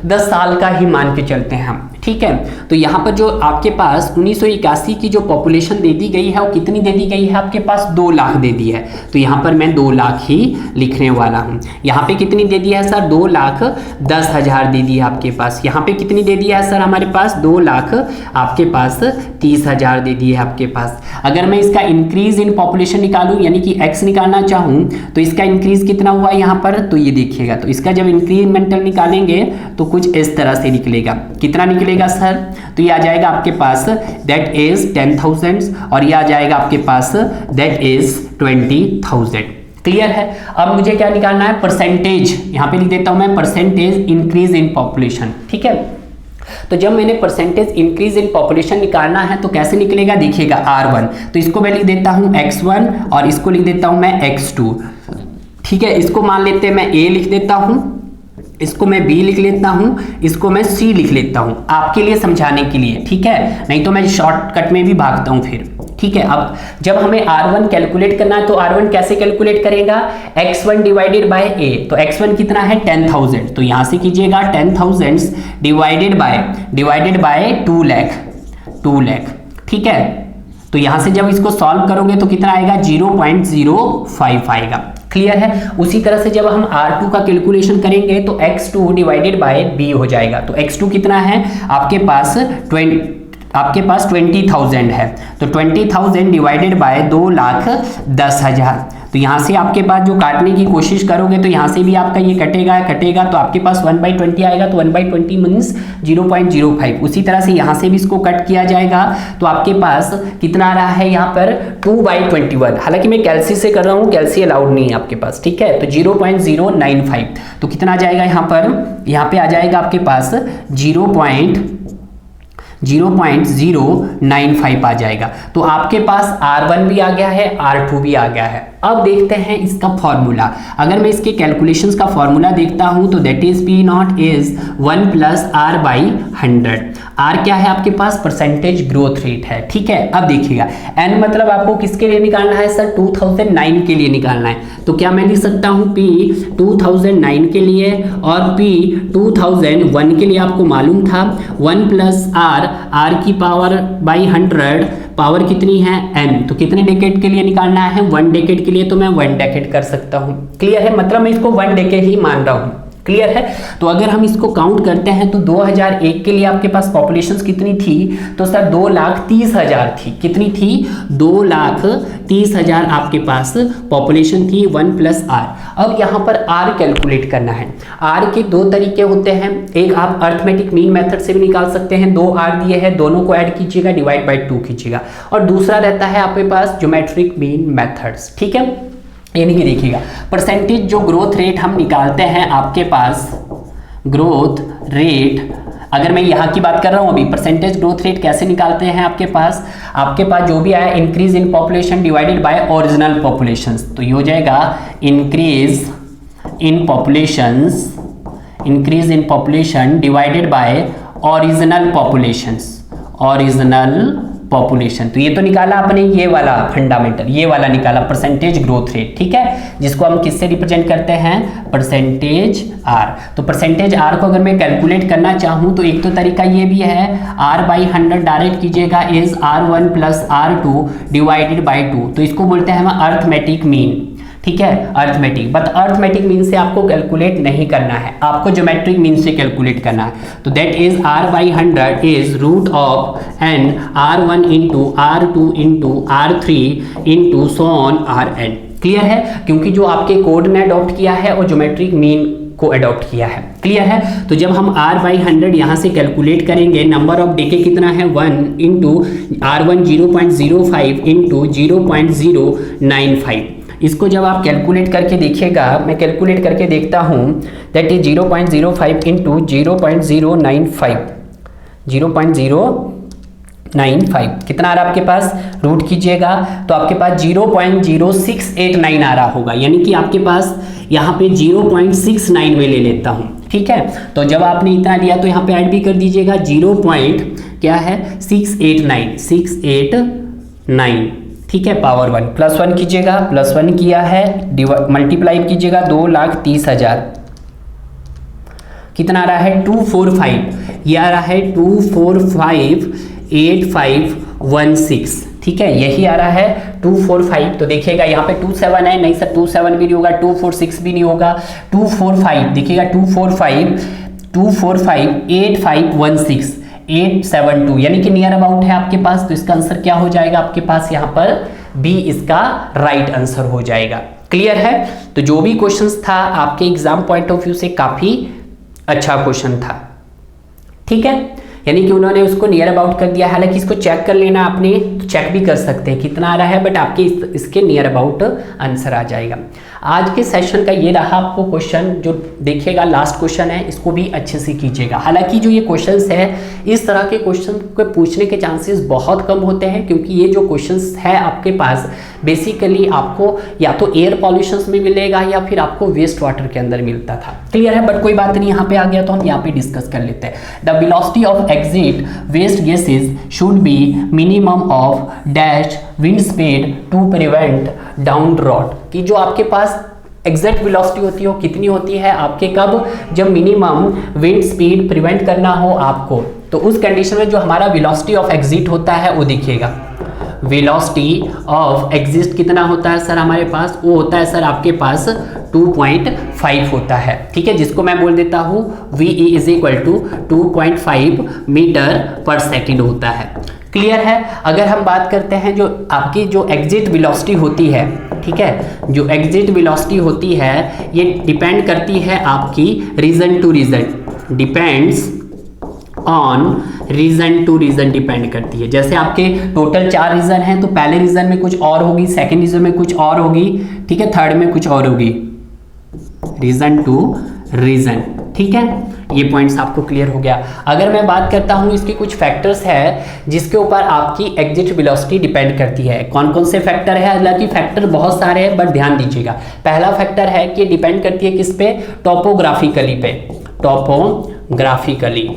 10 साल का ही मान के चलते हैं हम, ठीक है। तो यहाँ पर जो आपके पास 1981 की जो पॉपुलेशन दे दी गई है वो कितनी दे दी गई है? आपके पास 2 लाख दे दी है। तो यहाँ पर मैं 2 लाख ही लिखने वाला हूँ। यहाँ पे कितनी दे दी है सर? 2,10,000 दे दी है आपके पास। यहाँ पे कितनी दे दी है सर? हमारे पास 2 लाख आपके पास 30,000 दे दी है आपके पास। अगर मैं इसका इंक्रीज इन पॉपुलेशन निकालूं, यानी कि x निकालना चाहूँ, तो इसका इंक्रीज कितना हुआ यहाँ पर? तो ये देखिएगा, तो इसका जब इंक्रीमेंटल निकालेंगे तो कुछ इस तरह से निकलेगा। कितना निकलेगा सर? तो ये आ जाएगा आपके पास दैट इज 10,000 और ये आ जाएगा आपके पास दैट इज 20,000। क्लियर है? अब मुझे क्या निकालना है? परसेंटेज। यहां पे लिख देता हूं मैं परसेंटेज इंक्रीज इन पॉपुलेशन, ठीक है। तो जब मैंने परसेंटेज इंक्रीज इन पॉपुलेशन निकालना है तो कैसे निकलेगा? देखिएगा R1, तो इसको मैं लिख देता हूं X1 और इसको लिख देता हूं मैं X2, ठीक है। इसको मान लेते हैं मैं A लिख देता हूं, इसको मैं B लिख लेता हूं, इसको मैं C लिख लेता हूं आपके लिए समझाने के लिए, ठीक है। नहीं तो मैं शॉर्टकट में भी भागता हूं फिर, ठीक है। अब जब हमें R1 कैलकुलेट करना है तो R1 कैसे कैलकुलेट करेगा? X1 divided by A। तो X1 कितना है? 10,000, तो यहां से कीजिएगा 10,000 डिवाइडेड बाय 2 लाख, ठीक है। तो यहां से जब इसको सॉल्व करोगे तो कितना आएगा? 0.05 आएगा। क्लियर है? उसी तरह से जब हम R2 का कैलकुलेशन करेंगे तो X2 डिवाइडेड बाय B हो जाएगा। तो X2 कितना है? आपके पास 20,000 है, तो 20,000 डिवाइडेड बाय 2,10,000। तो यहाँ से आपके पास जो काटने की कोशिश करोगे तो यहाँ से भी आपका ये कटेगा, तो आपके पास 1/20 आएगा। तो 1/20 मीन्स 0.05। उसी तरह से यहाँ से भी इसको कट किया जाएगा तो आपके पास कितना आ रहा है यहाँ पर? 2/21। हालांकि मैं कैल्सी से कर रहा हूँ, कैल्सी अलाउड नहीं है आपके पास, ठीक है। तो 0.095, तो कितना आ जाएगा यहाँ पर? यहाँ पे आ जाएगा आपके पास 0.095 आ जाएगा। तो आपके पास R1 भी आ गया है, R2 भी आ गया है। अब देखते हैं इसका फॉर्मूला। अगर मैं इसके कैलकुलेशंस का फॉर्मूला देखता हूं तो that is P not is 1 plus R by 100। R क्या है आपके पास? परसेंटेज ग्रोथ रेट है, ठीक है। अब देखिएगा N मतलब आपको किसके लिए निकालना है सर? 2009 के लिए निकालना है। तो क्या मैं लिख सकता हूं P 2009 के लिए और P 2001 के लिए आपको मालूम था 1 प्लस R की पावर बाई 100, पावर कितनी है n, तो कितने डेकेड के लिए निकालना है? 1 डेकेड के लिए, तो मैं 1 डेकेड कर सकता हूं। क्लियर है? मतलब मैं इसको 1 डेकेड ही मान रहा हूं। क्लियर है? तो अगर हम इसको काउंट करते हैं तो 2001 के लिए आपके पास पॉपुलेशन कितनी थी? तो सर 2,30,000 थी। कितनी थी? 2,30,000 आपके पास पॉपुलेशन थी 1 प्लस R। अब यहाँ पर R कैलकुलेट करना है। R के दो तरीके होते हैं, एक आप अर्थमेटिक मीन मेथड से भी निकाल सकते हैं, 2 R दिए हैं, दोनों को ऐड कीजिएगा, डिवाइड बाई 2 कीजिएगा, और दूसरा रहता है आपके पास ज्योमेट्रिक मीन मेथड्स, ठीक है। यानी कि देखिएगा परसेंटेज जो ग्रोथ रेट हम निकालते हैं आपके पास, ग्रोथ रेट, अगर मैं यहाँ की बात कर रहा हूँ अभी, परसेंटेज ग्रोथ रेट कैसे निकालते हैं आपके पास जो भी आया increase in population divided by original populations, तो ये हो जाएगा increase in population divided by original population. तो ये तो निकाला आपने, ये वाला फंडामेंटल, ये वाला निकाला परसेंटेज ग्रोथ रेट, ठीक है, जिसको हम किससे रिप्रेजेंट करते हैं? Percentage R। तो परसेंटेज R को अगर मैं कैलकुलेट करना चाहूँ तो एक तो तरीका ये भी है, R बाई 100 डायरेक्ट कीजिएगा is R1 plus R2 divided by 2, तो इसको बोलते हैं हम अर्थमेटिक मीन, ठीक है, अर्थमेटिक। बट अर्थमेटिक मीन से आपको कैलकुलेट नहीं करना है, आपको ज्योमेट्रिक मीन से कैलकुलेट करना है। तो that is R by 100 is root of n R1 into R2 into R3 into so on Rn। क्लियर है? क्योंकि जो आपके कोड ने अडॉप्ट किया है और ज्योमेट्रिक मीन को अडॉप्ट किया है। क्लियर है? तो जब हम R बाई 100 यहाँ से कैलकुलेट करेंगे, नंबर ऑफ डेके कितना है? 1 इंटू R1 0.05 इंटू 0.095। इसको जब आप कैलकुलेट करके देखिएगा, मैं कैलकुलेट करके देखता हूँ, दैट इज 0.05 इंटू 0.095 कितना आ रहा है आपके पास? रूट कीजिएगा तो आपके पास 0.0689 आ रहा होगा, यानी कि आपके पास यहाँ पे 0.69 में ले लेता हूँ, ठीक है। तो जब आपने इतना लिया तो यहाँ पे ऐड भी कर दीजिएगा, 689, ठीक है, पावर 1 प्लस 1 कीजिएगा, प्लस 1 किया है, मल्टीप्लाई कीजिएगा 2,30,000, कितना आ रहा है? 245, ये आ रहा है 2458516, ठीक है, यही आ रहा है 245। तो देखिएगा यहाँ पे 27 है, नहीं सर 27 भी नहीं होगा, 246 भी नहीं होगा, 245 देखिएगा, 2458516 872, यानी कि नियर अबाउट है आपके पास। तो इसका आंसर क्या हो जाएगा आपके पास? यहाँ पर बी इसका राइट आंसर हो जाएगा। क्लियर है? तो जो भी क्वेश्चंस था आपके एग्जाम पॉइंट ऑफ व्यू से काफी अच्छा क्वेश्चन था, ठीक है, यानी कि उन्होंने उसको नियर अबाउट कर दिया। हालांकि इसको चेक कर लेना आपने, तो चेक भी कर सकते हैं कितना आ रहा है, बट आपके इसके नियर अबाउट आंसर आ जाएगा। आज के सेशन का ये रहा आपको क्वेश्चन, जो देखिएगा लास्ट क्वेश्चन है, इसको भी अच्छे से कीजिएगा। हालांकि जो ये क्वेश्चंस है, इस तरह के क्वेश्चन को पूछने के चांसेस बहुत कम होते हैं, क्योंकि ये जो क्वेश्चंस है आपके पास बेसिकली आपको या तो एयर पॉल्यूशन में मिलेगा या फिर आपको वेस्ट वाटर के अंदर मिलता था। क्लियर है? बट कोई बात नहीं, यहाँ पे आ गया तो हम यहाँ पे डिस्कस कर लेते हैं। The velocity of exit waste gases should be minimum of dash wind speed to prevent down draught, कि जो आपके पास एग्जैक्ट वेलोसिटी होती है वो कितनी होती है आपके, कब? जब मिनिमम विंड स्पीड प्रिवेंट करना हो आपको, तो उस कंडीशन में जो हमारा वेलोसिटी ऑफ एग्जिट होता है वो देखिएगा, वेलोसिटी ऑफ एग्जिट कितना होता है सर हमारे पास? वो होता है सर आपके पास 2.5 होता है, ठीक है, जिसको मैं बोल देता हूँ VE is equal to 2.5 metre per second होता है। क्लियर है? अगर हम बात करते हैं जो आपकी जो एग्जिट वेलोसिटी होती है, ठीक है, जो एग्जिट वेलोसिटी होती है ये डिपेंड करती है आपकी region to region, depends on region to region depend करती है। जैसे आपके टोटल 4 रीजन हैं, तो पहले रीजन में कुछ और होगी, सेकंड रीजन में कुछ और होगी, ठीक है, थर्ड में कुछ और होगी, रीजन टू रीजन, ठीक है। ये पॉइंट्स आपको क्लियर हो गया। अगर मैं बात करता हूँ इसके कुछ फैक्टर्स है जिसके ऊपर आपकी एग्जिट वेलोसिटी डिपेंड करती है। कौन कौन से फैक्टर है? हालांकि फैक्टर बहुत सारे हैं, बट ध्यान दीजिएगा। पहला फैक्टर है कि डिपेंड करती है किस पे? टोपोग्राफिकली पे, टोपोग्राफिकली।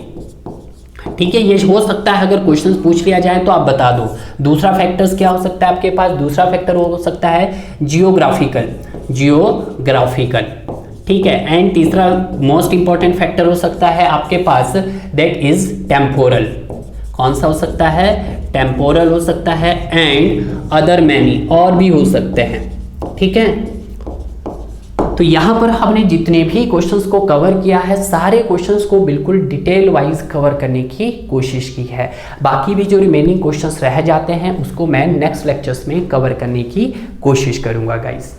ठीक है, ये हो सकता है अगर क्वेश्चंस पूछ लिया जाए तो आप बता दो। दूसरा फैक्टर्स क्या हो सकता है आपके पास? दूसरा फैक्टर हो सकता है जियोग्राफिकल, जियोग्राफिकल। ठीक है, एंड तीसरा मोस्ट इंपॉर्टेंट फैक्टर हो सकता है आपके पास, दैट इज टेम्पोरल। कौन सा हो सकता है? टेम्पोरल हो सकता है, एंड अदर मैनी, और भी हो सकते हैं। ठीक है, तो यहाँ पर हमने जितने भी क्वेश्चंस को कवर किया है, सारे क्वेश्चंस को बिल्कुल डिटेल वाइज कवर करने की कोशिश की है। बाकी भी जो रिमेनिंग क्वेश्चंस रह जाते हैं उसको मैं नेक्स्ट लेक्चर्स में कवर करने की कोशिश करूँगा गाइस।